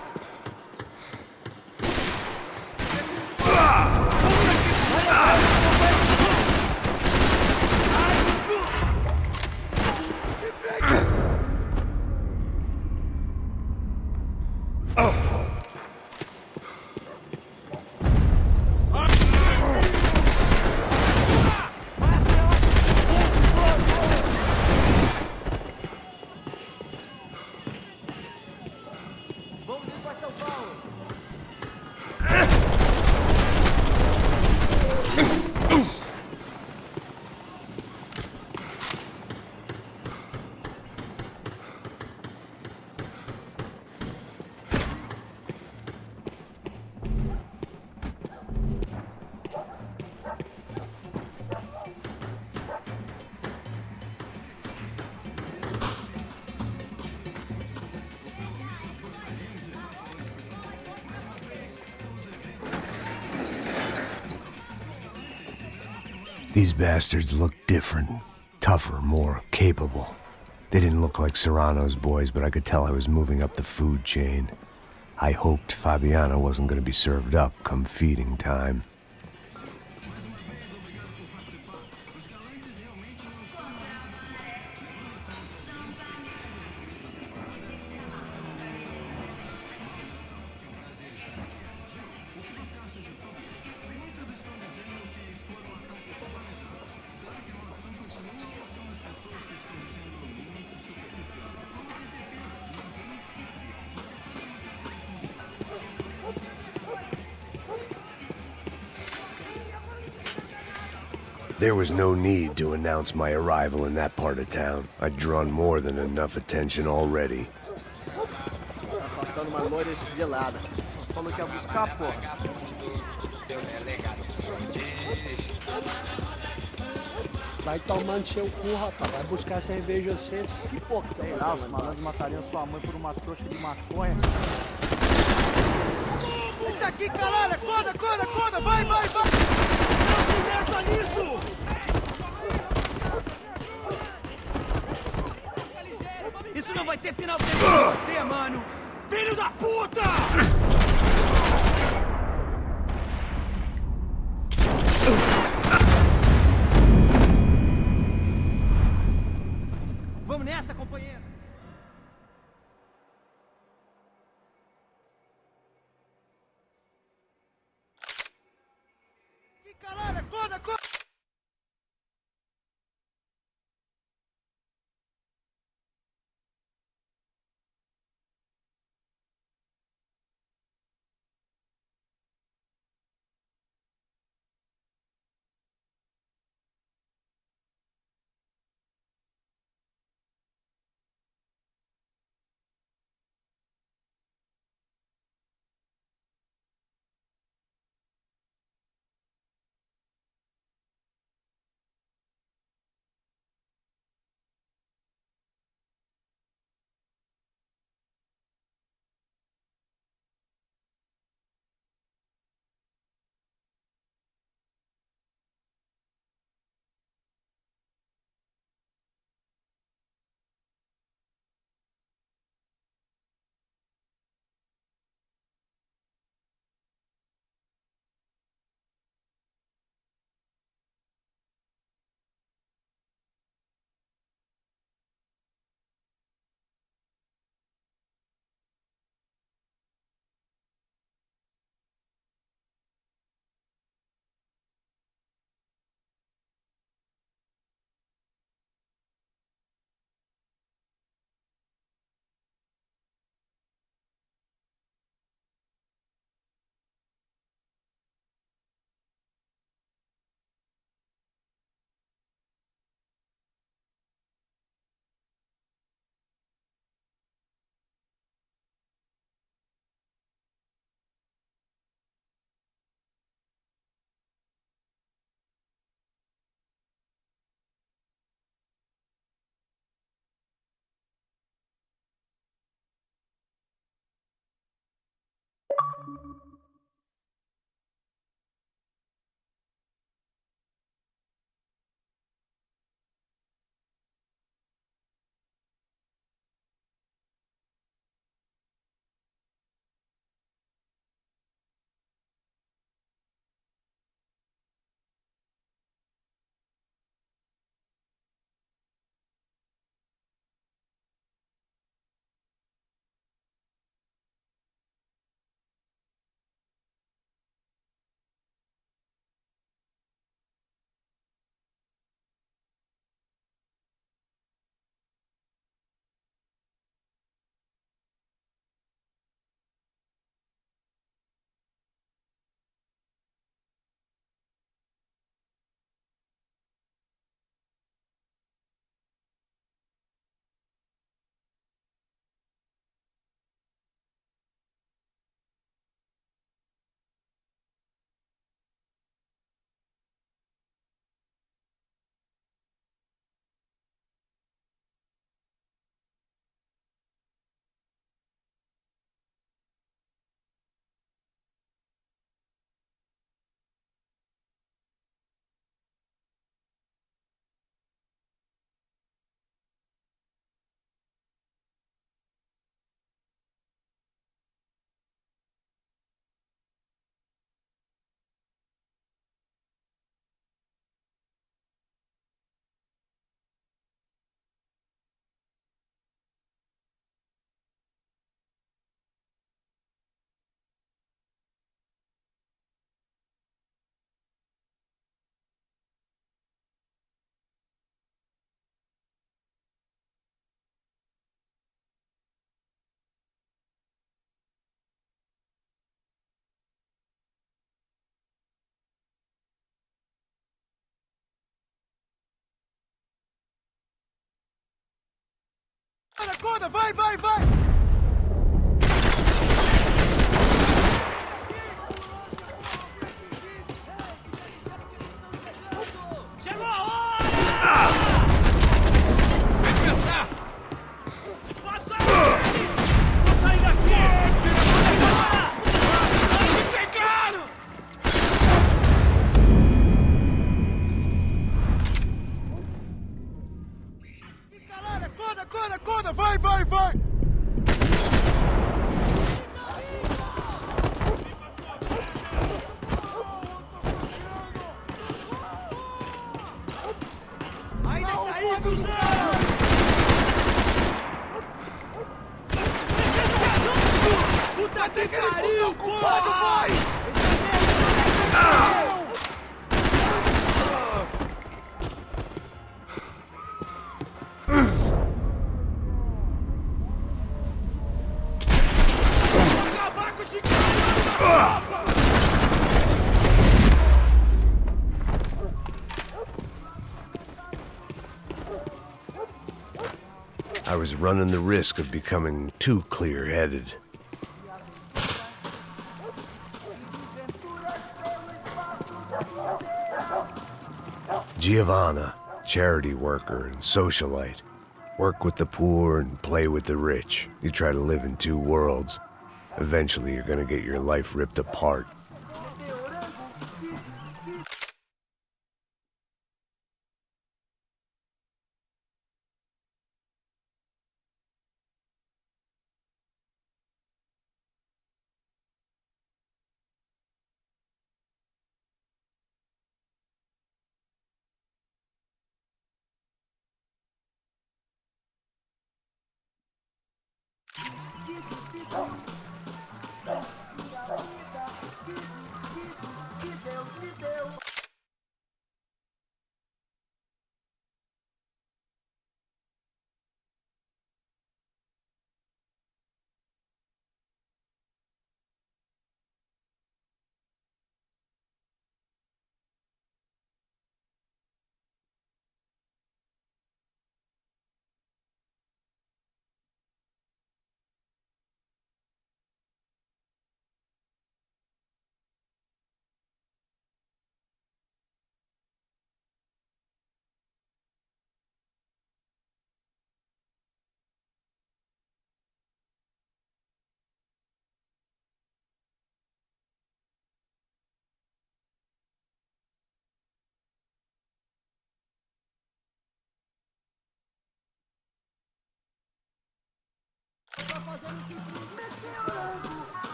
Vamos ir para São Paulo. These bastards look different. Tougher, more capable. They didn't look like Serrano's boys, but I could tell I was moving up the food chain. I hoped Fabiana wasn't going to be served up come feeding time. There was no need to announce my arrival in that part of town. I'd drawn more than enough attention already. Tá faltando uma loira gelada. Você falou que ia buscar, porra. Vai tomando seu cu, rapaz. Vai buscar cerveja você. Que porra. Sei lá, os malandros matariam sua mãe por uma trouxa de maconha. Eita aqui, caralho! Acorda, acorda, acorda! Vai, vai, vai! Não se meta nisso! Isso não vai ter final feliz pra você, mano! Filho da puta! Vamos nessa, companheiro! Que caralho! Acorda, acorda! Anaconda, vai, vai, vai! Chegou a hora! Vai pensar! Passa aí! Vou sair daqui! Vai me pegar! Fica lá, Anaconda, Anaconda, vai, vai, vai! Ainda está aí, cuzão! Puta que pariu, culpado, vai! Acabar com esse cara! I was running the risk of becoming too clear-headed. Giovanna, charity worker and socialite. Work with the poor and play with the rich. You try to live in two worlds. Eventually you're gonna get your life ripped apart.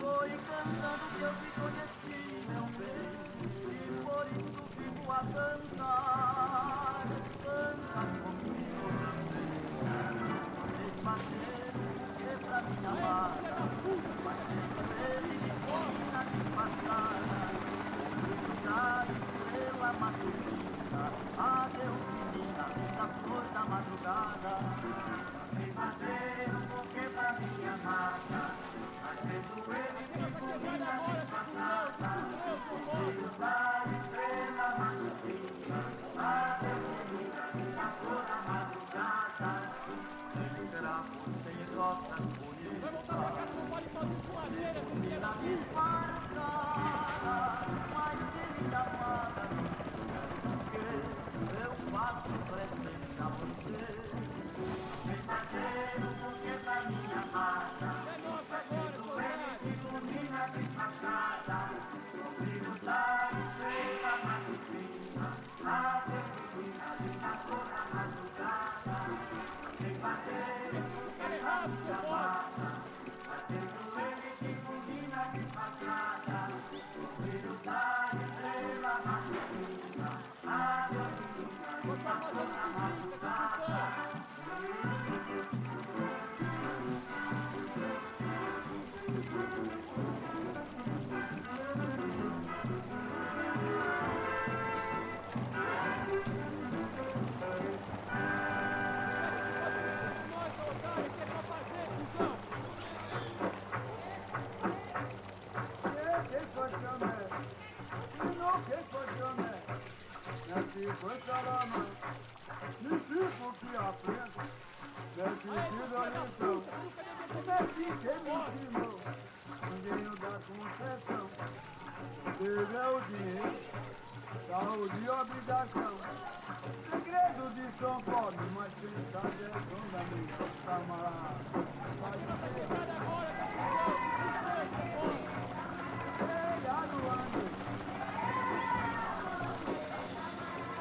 Foi cantando que eu te conheci, meu bem, e por isso vivo a cantar. Canta comigo, meu bem, vem bater, que pra minha amada, vai ser ele de forma disfarçada, cruzar pela matutina, adeus menina, da flor da madrugada. Vem bater um pouquinho pra minha amada, acendo ele de comida disfarçada, cruzar estrela matutina, adeus menina, da flor da madrugada. Será você rosa bonita, menina disfarçada, mas querida amada, porque eu faço presente a você. Vem bater um pouquinho pra minha amada, acendo ele de comida disfarçada, cruzar estrela matutina, adeus menina, da flor da madrugada. Vem bater um pouquinho pra minha amada, acendo ele de comida disfarçada, cruzar estrela matutina, adeus menina, da flor da madrugada. Teve é o dinheiro, saúde e obrigação. Segredo de São Paulo, mas quem sabe é dom da minha camarada.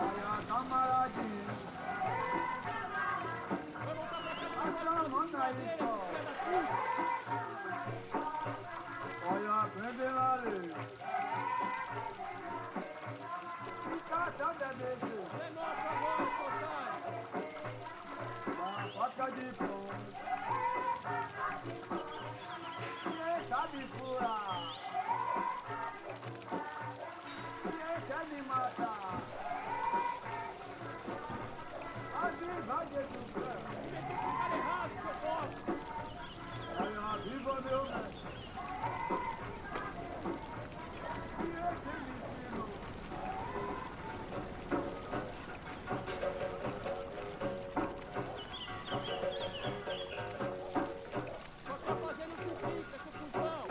Olha a camaradinha, a manda aí só. Olha a pendelaria. Fica até o bebê. de ponte. Quem sabe furar? Quem quer me matar? Aviva Jesus Cristo. Tá errado, seu povo. Aí, aviva meu mestre. E esse me ensinou. Só tá fazendo o que fica, seu cuzão.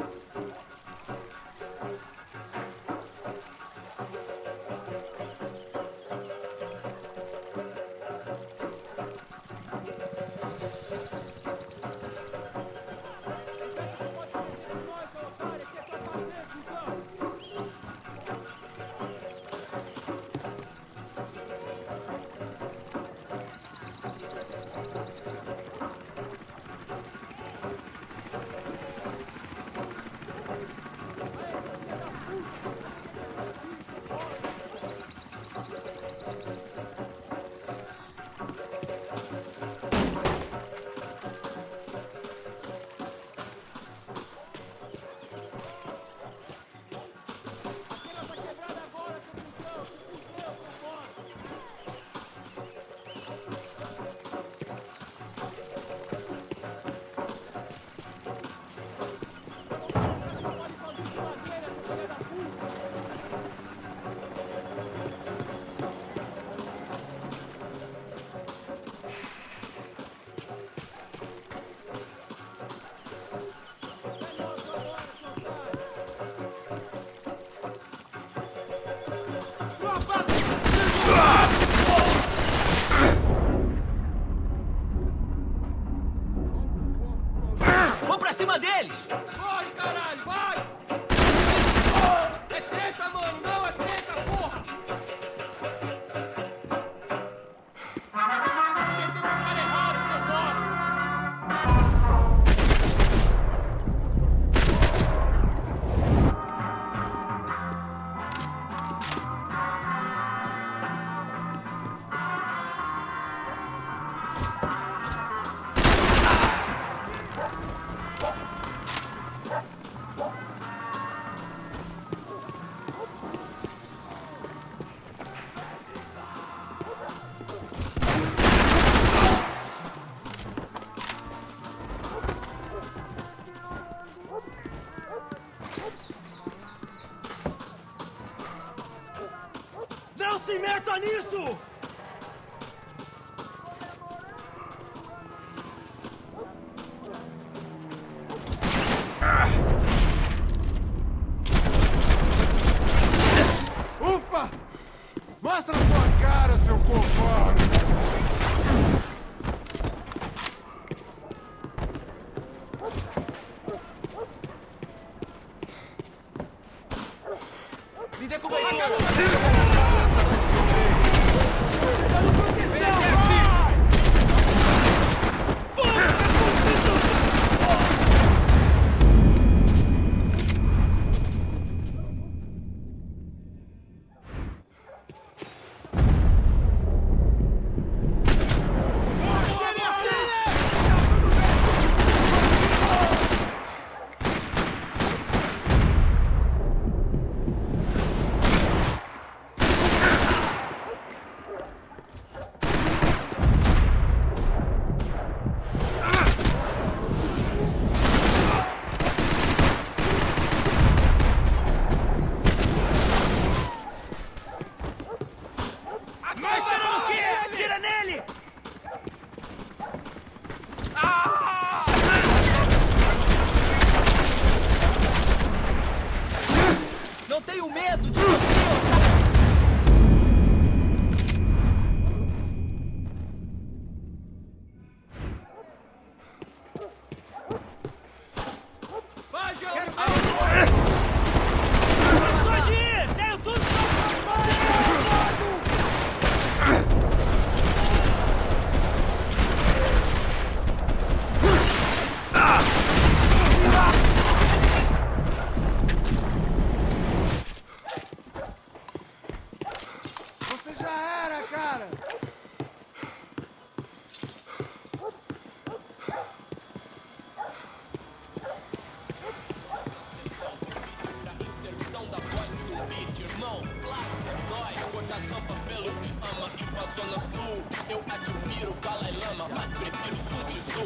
Vamos pra cima deles! Corre, caralho, vai! É treta, mano, não é treta, porra! Você se meteu com os caras errados, seu bosta! Não se meta nisso! Ufa! Mostra sua cara, seu covarde! Me dê cobertura! Zona Sul. Eu admiro o Dalai Lama, mas prefiro Sun Tzu.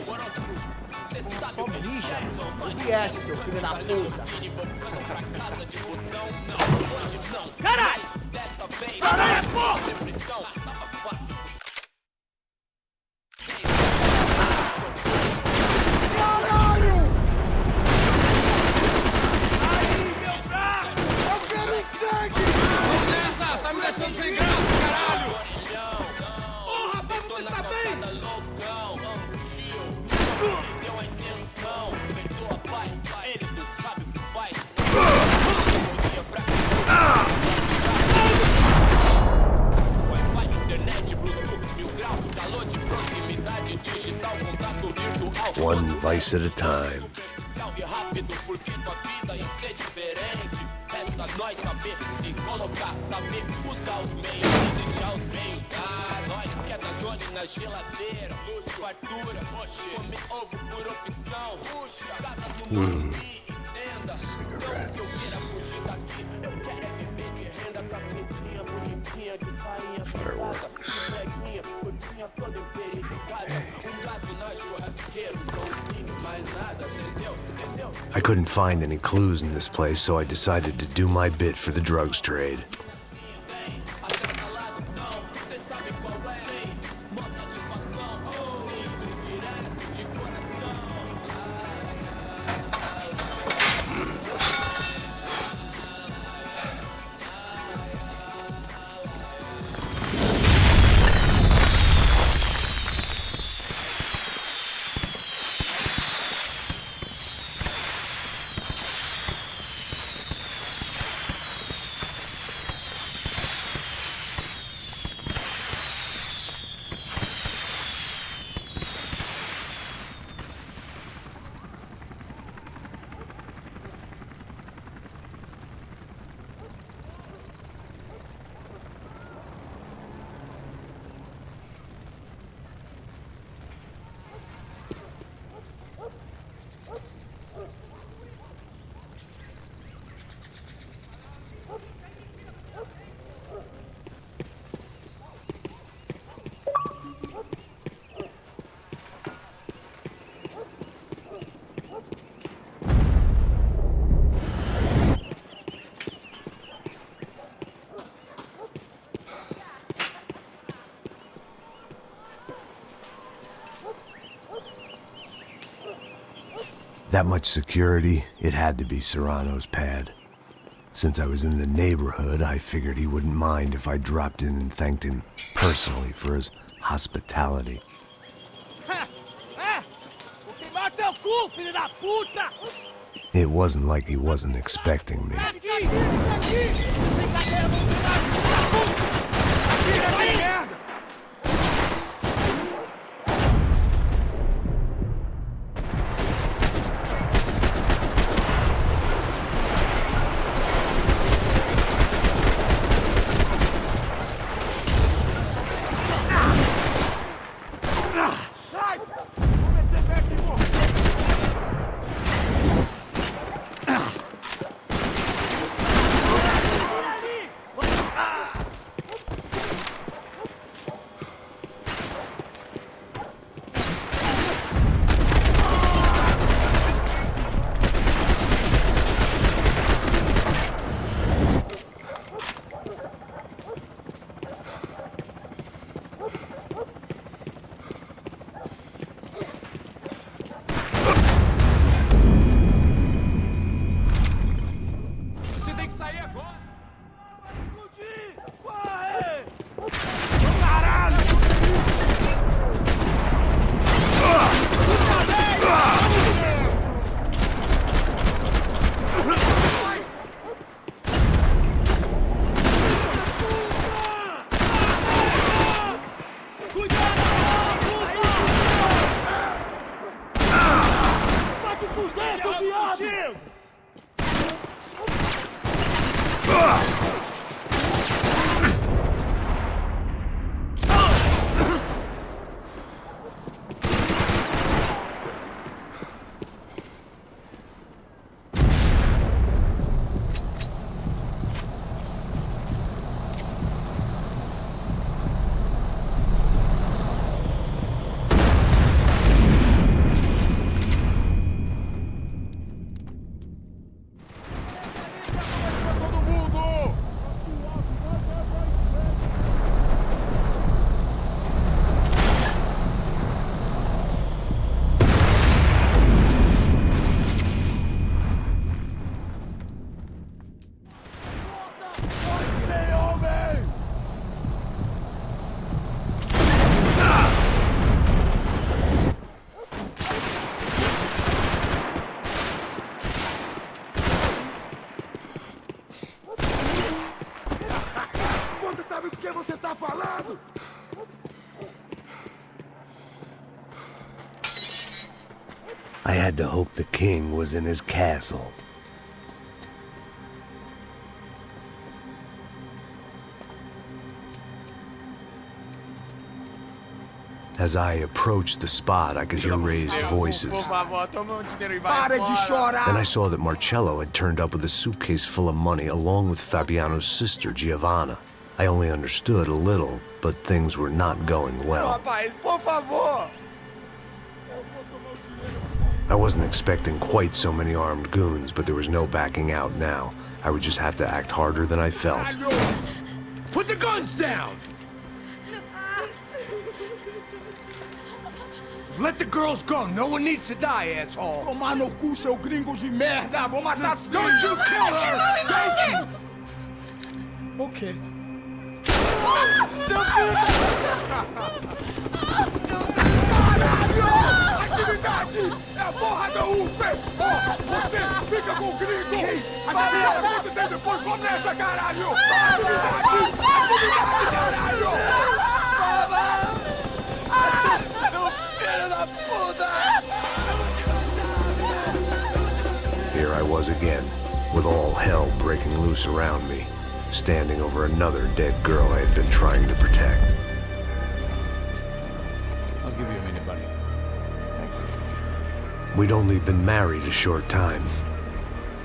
Cê sabe o que ele é, irmão, mas viesse, seu filho da puta. Voltando pra casa de busão, não, hoje não. Caralho! Dessa vez, Caralho, porra! depressão, tava fácil. Caralho! Aí, meu braço! Eu quero sangue! Vamos nessa! Tá me deixando sem graça, caralho! Ô, rapaz, você está bem? Loucão, deu a intenção. Perdoa, pai, eles não sabem o que faz. Wi-Fi, internet, Bluetooth, 1000 graus, calor de proximidade, digital, contato virtual. One vice at a time. E rápido, porque tua vida ia ser diferente. Resta nós saber se colocar, saber usar os meios e deixar os meios. Nós que é da Johnny na geladeira, luxo, fartura, comer ovo por opção. Cada no dormir, entenda. Não que eu queira fugir daqui, eu quero é viver de renda pra pretinha, bonitinha, de sainha pintada, de breguinha, curtinha toda verificada. Gato na churrasqueira, pãozinho, mais nada, entendeu? I couldn't find any clues in this place, so I decided to do my bit for the drugs trade. That much security, it had to be Serrano's pad. Since I was in the neighborhood, I figured he wouldn't mind if I dropped in and thanked him personally for his hospitality. It wasn't like he wasn't expecting me. had to hope the king was in his castle. As I approached the spot, I could hear raised voices. Por favor, toma dinheiro e vai Para de embora. chorar! Then I saw that Marcello had turned up with a suitcase full of money along with Fabiano's sister, Giovanna. I only understood a little, but things were not going well. Rapaz, por favor! I wasn't expecting quite so many armed goons, but there was no backing out now. I would just have to act harder than I felt. Put the guns down! Let the girls go. No one needs to die, asshole. Tomar no cu, seu gringo de merda! Vou matar sim! Don't you kill her! Don't you! Ok. Seu filho Caralho! Atividade! É a porra da UFE! Ó, você fica com o gringo! A galera conta até depois, vamos nessa, caralho! Atividade! Atividade, caralho! Seu filho da puta! Here I was again, with all hell breaking loose around me, standing over another dead girl I had been trying to protect. I'll give you a minute, buddy. We'd only been married a short time.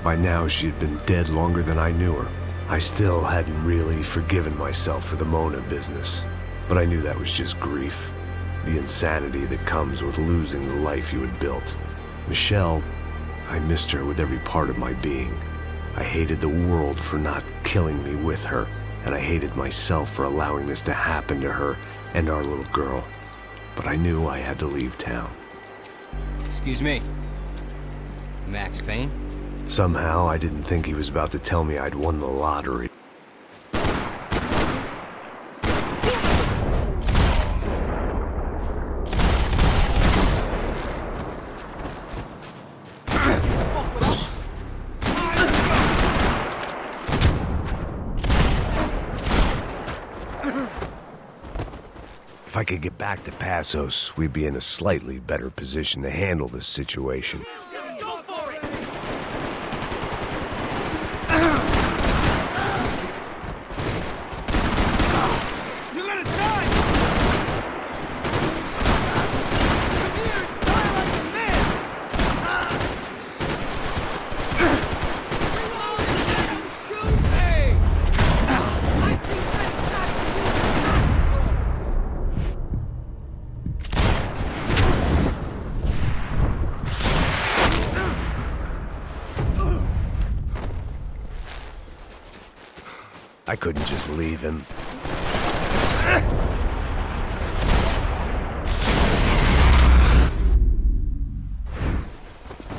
By now, she had been dead longer than I knew her. I still hadn't really forgiven myself for the Mona business, but I knew that was just grief. The insanity that comes with losing the life you had built. Michelle, I missed her with every part of my being. I hated the world for not killing me with her, and I hated myself for allowing this to happen to her and our little girl. But I knew I had to leave town. Excuse me. Max Payne? Somehow, I didn't think he was about to tell me I'd won the lottery. If I could get back to Passos, we'd be in a slightly better position to handle this situation. Go for it! You're gonna die! Come here, die like a man! Shoot me! I see that shot I couldn't just leave him.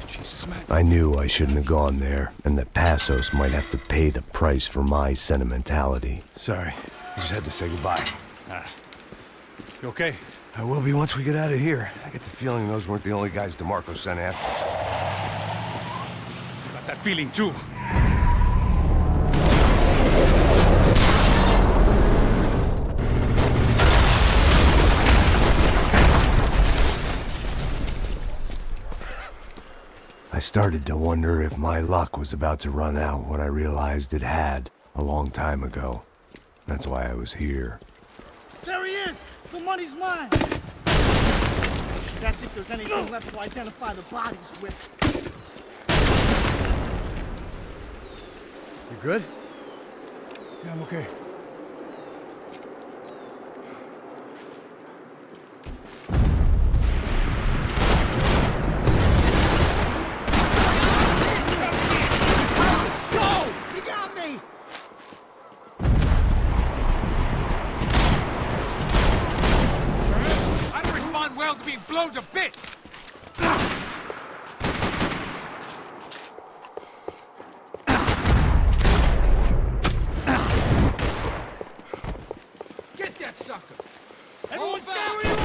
Jesus, man. I knew I shouldn't have gone there, and that Passos might have to pay the price for my sentimentality. Sorry, I just had to say goodbye. You okay? I will be once we get out of here. I get the feeling those weren't the only guys DeMarco sent after us. Got that feeling too. I started to wonder if my luck was about to run out when I realized it had a long time ago. That's why I was here. There he is! The money's mine! That's if there's anything left to identify the bodies with. You good? Yeah, I'm okay. Being blown to bits! Get that sucker! Everyone stay where you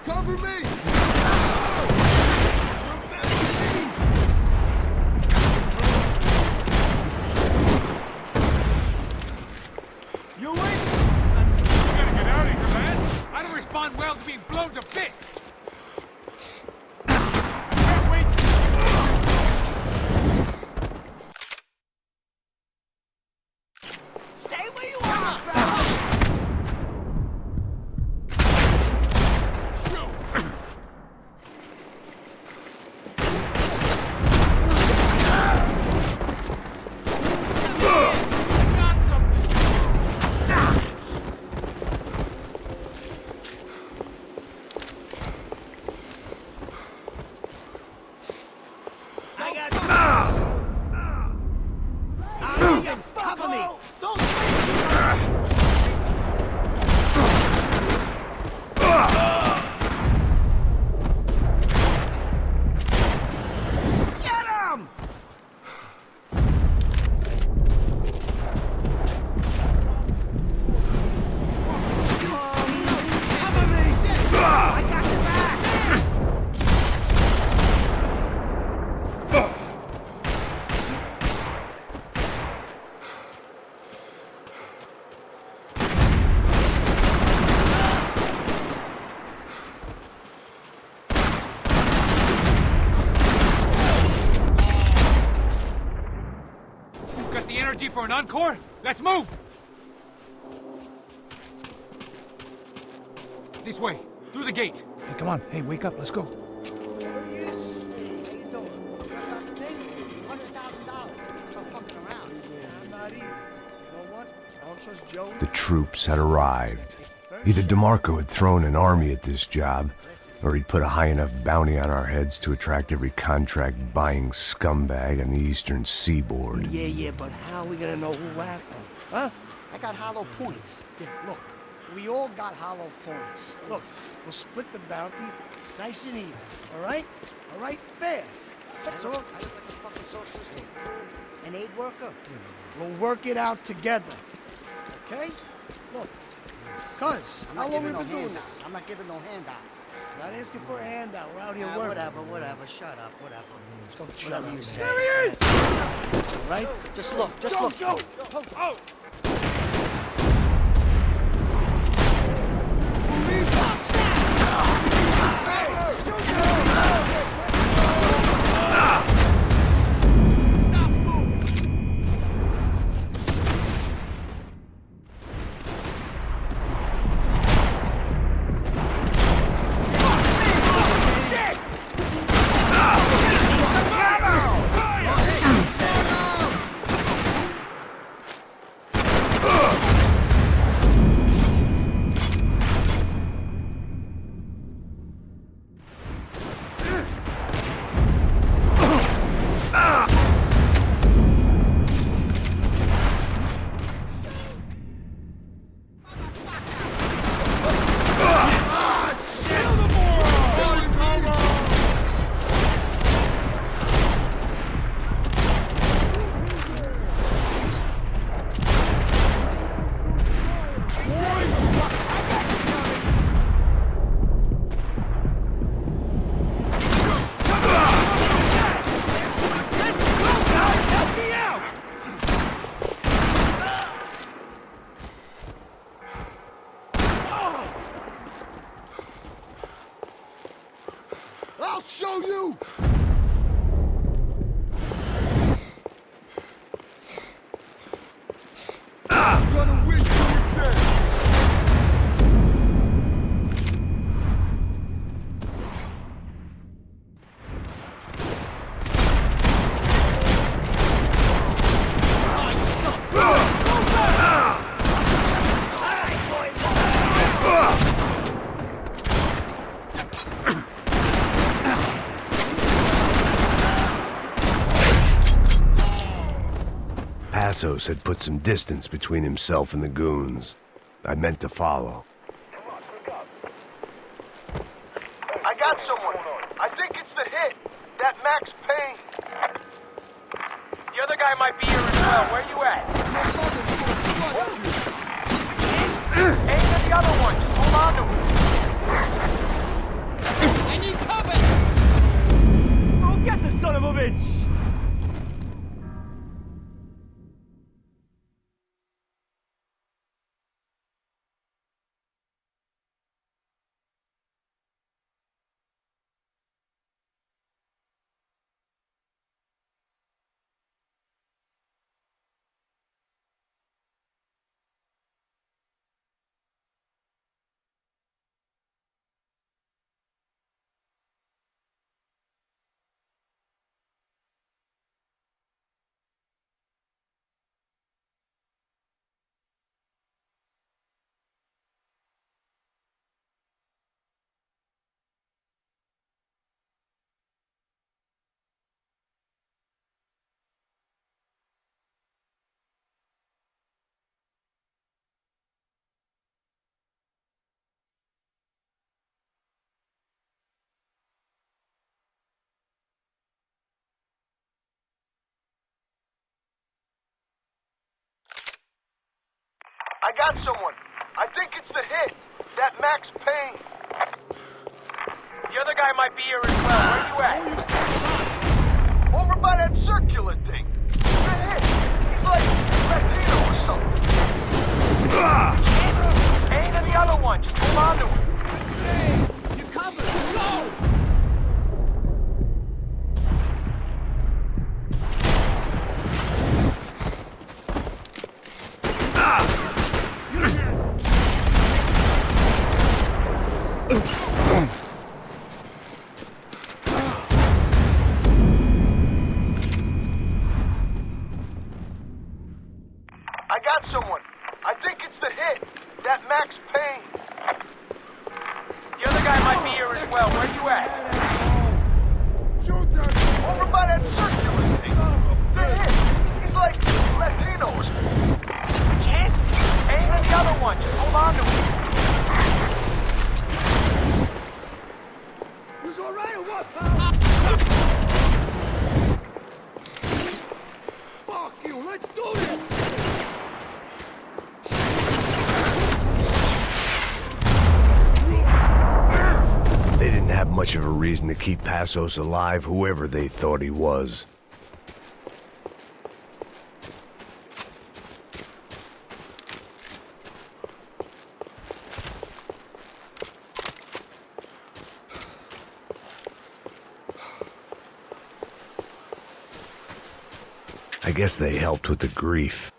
Cover me! You win! You gotta get out of here, man! I don't respond well to being blown to bits! Stay where you are! For an encore? Let's move! This way, through the gate. Hey, come on. Hey, wake up. Let's go. There he is. Hey, how you doing? Got that thing? $100,000. Stop fucking around. I'm not either. You know what? I don't trust Joey. The troops had arrived. Either DeMarco had thrown an army at this job, or he'd put a high enough bounty on our heads to attract every contract-buying scumbag on the eastern seaboard. Yeah, but how are we gonna know who whacked him? Huh? I got hollow points. Yeah, look, we all got hollow points. Look, we'll split the bounty nice and even, all right? All right? Fair. That's all. I look like a fucking socialist. An aid worker. We'll work it out together, okay? Look, cuz, how long we been doing this? I'm not giving no handouts. Not asking for a handout. We're out here working. Whatever. Shut up. Whatever. Don't shut Whatever up. you say. There he is! All right? Just look. Joe! Oh! I'll show you! I'm gonna win you again! Passos had put some distance between himself and the goons. I meant to follow. I got someone. I think it's the hit. That Max Payne. The other guy might be here as well. Where you at? Aim at the other one. Just hold on to him. I need cover! Oh, get the son of a bitch! I got someone. I think it's the hit. That Max Payne. The other guy might be here as well. Where you at? Over by that circular thing. The hit. He's like Latino or something. Aim at the other one. Just hold on to him. Hey, you covered! Go! I got someone. I think it's the hit. That Max Payne. The other guy might be here as well. Where you at? Shoot that! Over by that circular thing. The hit. He's like Latino or something. Can't aim at the other one. Just hold on to him. You alright or what, pal? Fuck you! Let's do this! They didn't have much of a reason to keep Passos alive, whoever they thought he was. I guess they helped with the grief.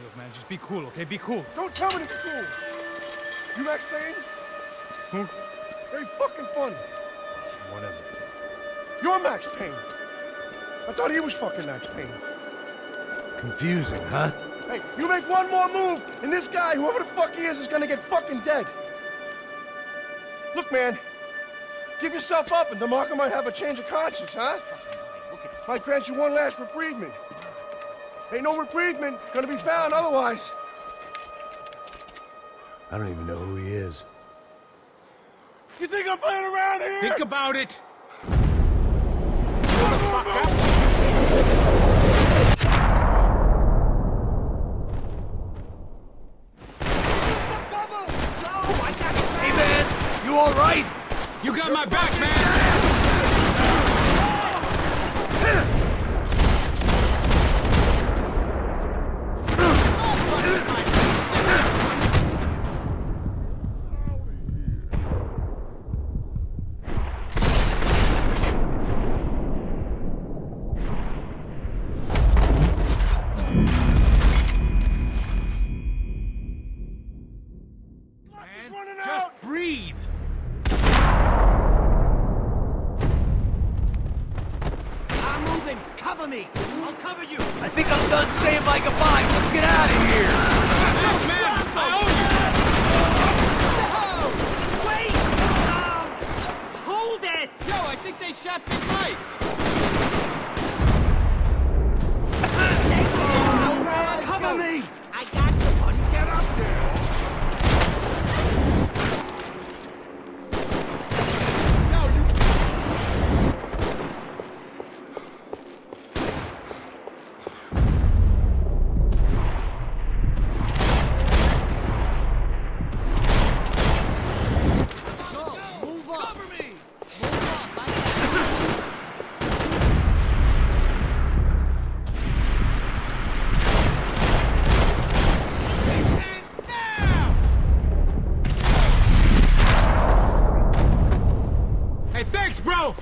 Look, man, just be cool, okay? Be cool. Don't tell me to be cool! You Max Payne? Who? Very fucking funny. Whatever. You're Max Payne. I thought he was fucking Max Payne. Confusing, huh? Hey, you make one more move, and this guy, whoever the fuck he is gonna get fucking dead. Look, man. Give yourself up, and DeMarco might have a change of conscience, huh? Might grant you one last reprievement. Ain't no reprievement gonna be found otherwise. I don't even know who he is. You think I'm playing around here? Think about it! Hold the fuck up! Hey man, you alright? You got my back, man! man. Just breathe. I'm moving. Cover me. I'll cover you. I think I'm done saying my goodbyes. Let's get out of here. Thanks, man. I owe No! Wait! Hold it! Yo, I think they shot Big Mike. Cover me! I got you, buddy. Get up there. Hey, thanks, bro!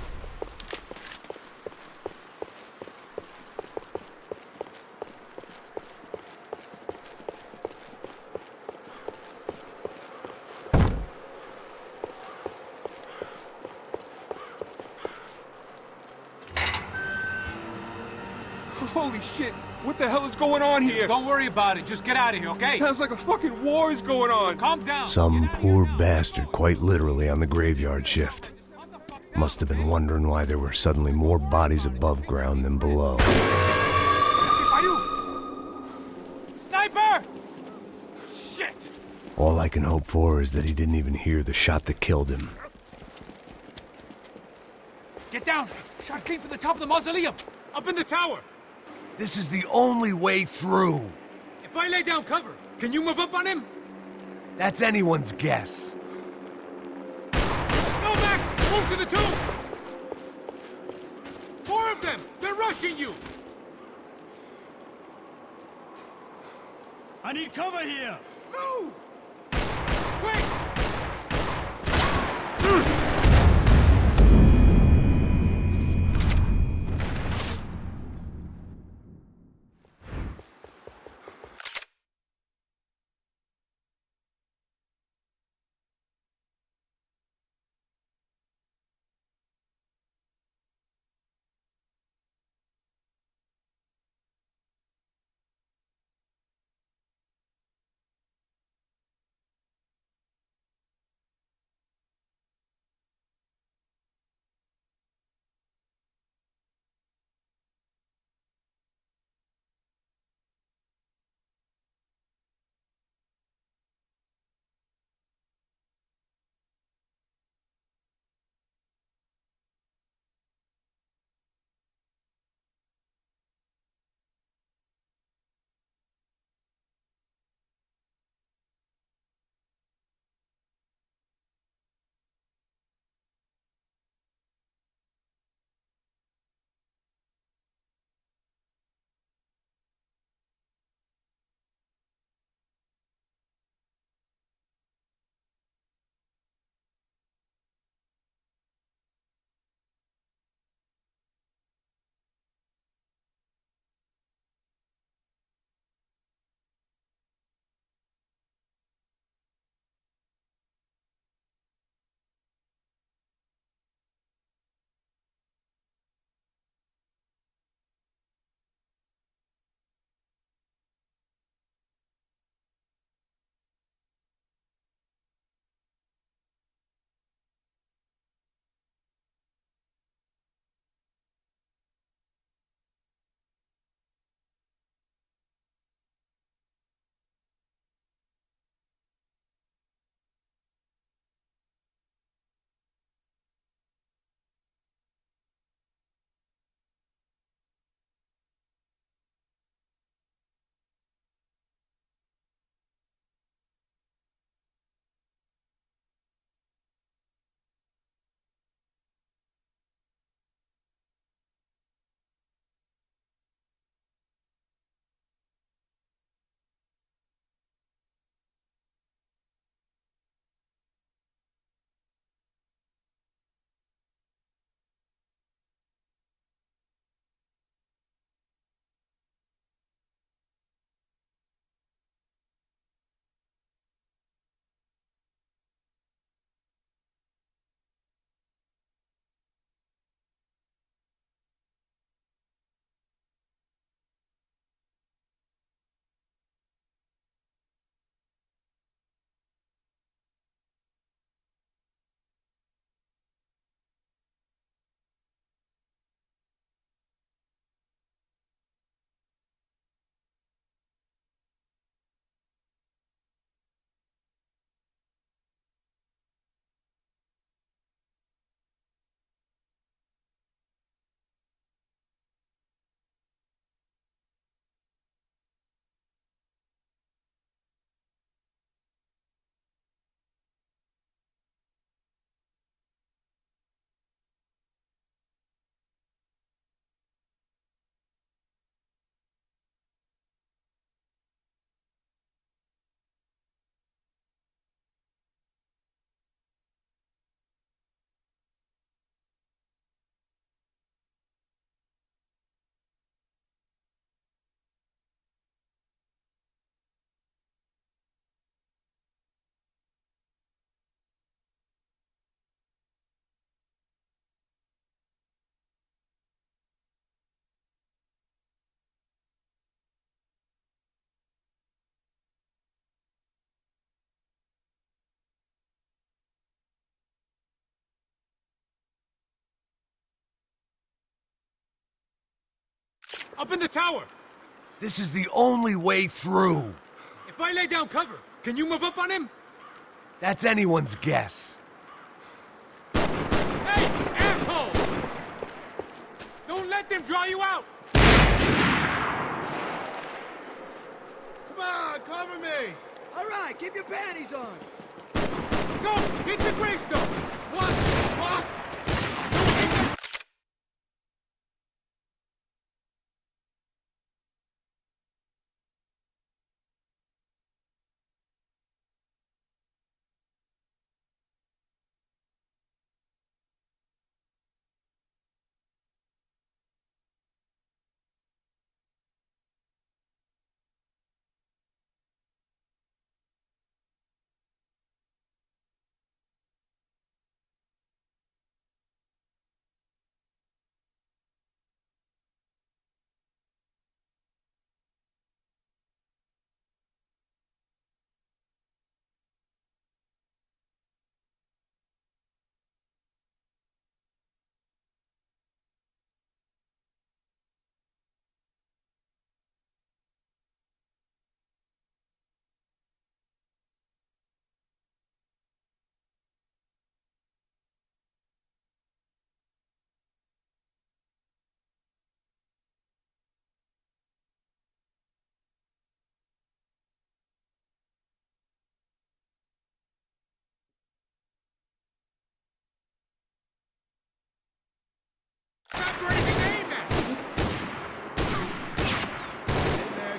Holy shit! What the hell is going on here? Don't worry about it. Just get out of here, okay? Sounds like a fucking war is going on. Calm down. Some poor bastard, quite literally, on the graveyard shift. Must have been wondering why there were suddenly more bodies above ground than below. Sniper! Shit! All I can hope for is that he didn't even hear the shot that killed him. Get down! Shot came from the top of the mausoleum! Up in the tower! This is the only way through. If I lay down cover, can you move up on him? That's anyone's guess. Go, Max! Move to the tomb! 4 of them! They're rushing you! I need cover here. Move! Quick! Up in the tower. This is the only way through. If I lay down cover, can you move up on him? That's anyone's guess. Hey, asshole! Don't let them draw you out! Come on, cover me! All right, keep your panties on. Go! Hit the gravestone! What? What? Stop ready to aim at!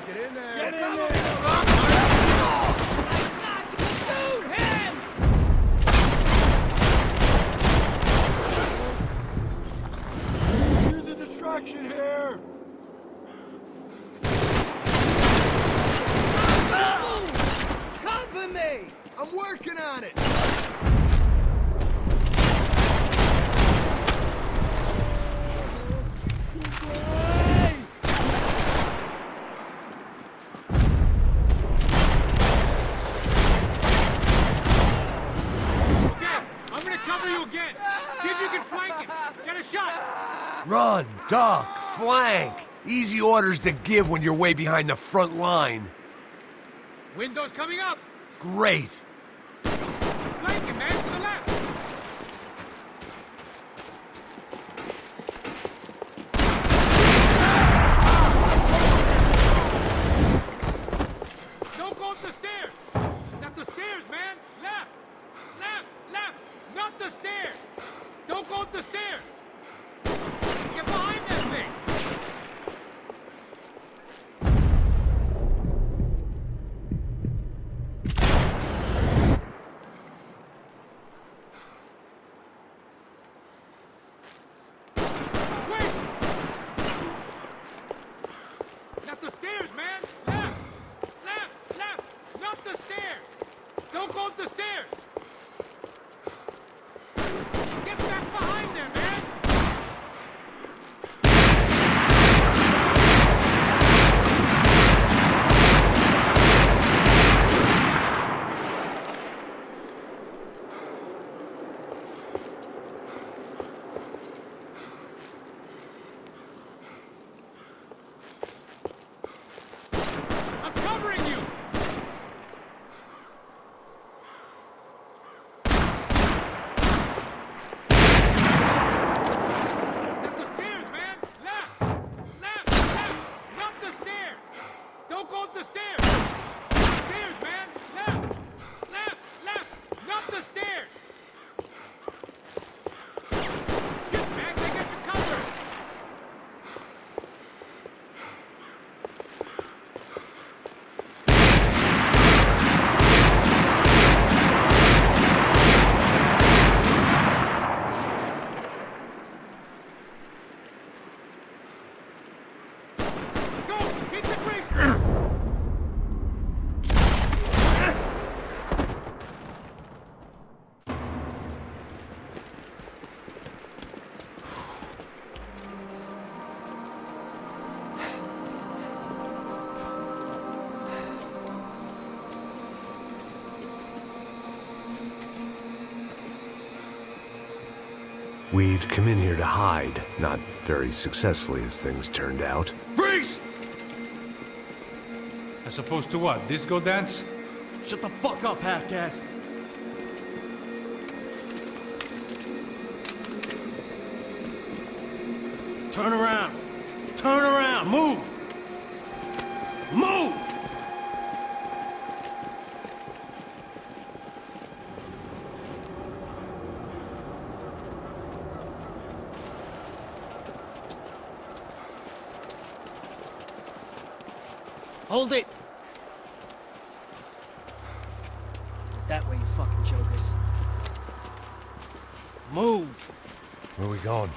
Get in there! Get in there! Shoot him! Use a distraction here! Cover me! I'm working on it! Again! See if you can flank him! Get a shot! Run, duck, flank. Easy orders to give when you're way behind the front line. Window's coming up! Great. Flank him, man, to the left! Don't go up the stairs! Not the stairs, man! Left! Left! Left! Not the stairs! Don't go up the stairs! Get behind that thing! Wait! Not the stairs, man! Left! Left! Left! Not the stairs! Don't go up the stairs! Get back behind there, man! I'm covering you! Not the stairs, man! Left! Left! Left! Not the stairs! Don't go up the stairs! Stairs, man! Left! Left! Left! Not the stairs! Shit, Max, I got you covered! Go! Hit the gravestone! We'd come in here to hide, not very successfully as things turned out. Freeze! police! As opposed to what? Disco dance? Shut the fuck up, half-caste. Turn around. Turn around. Move. Move! Hold it! That way, you fucking jokers. Move! Where are we going?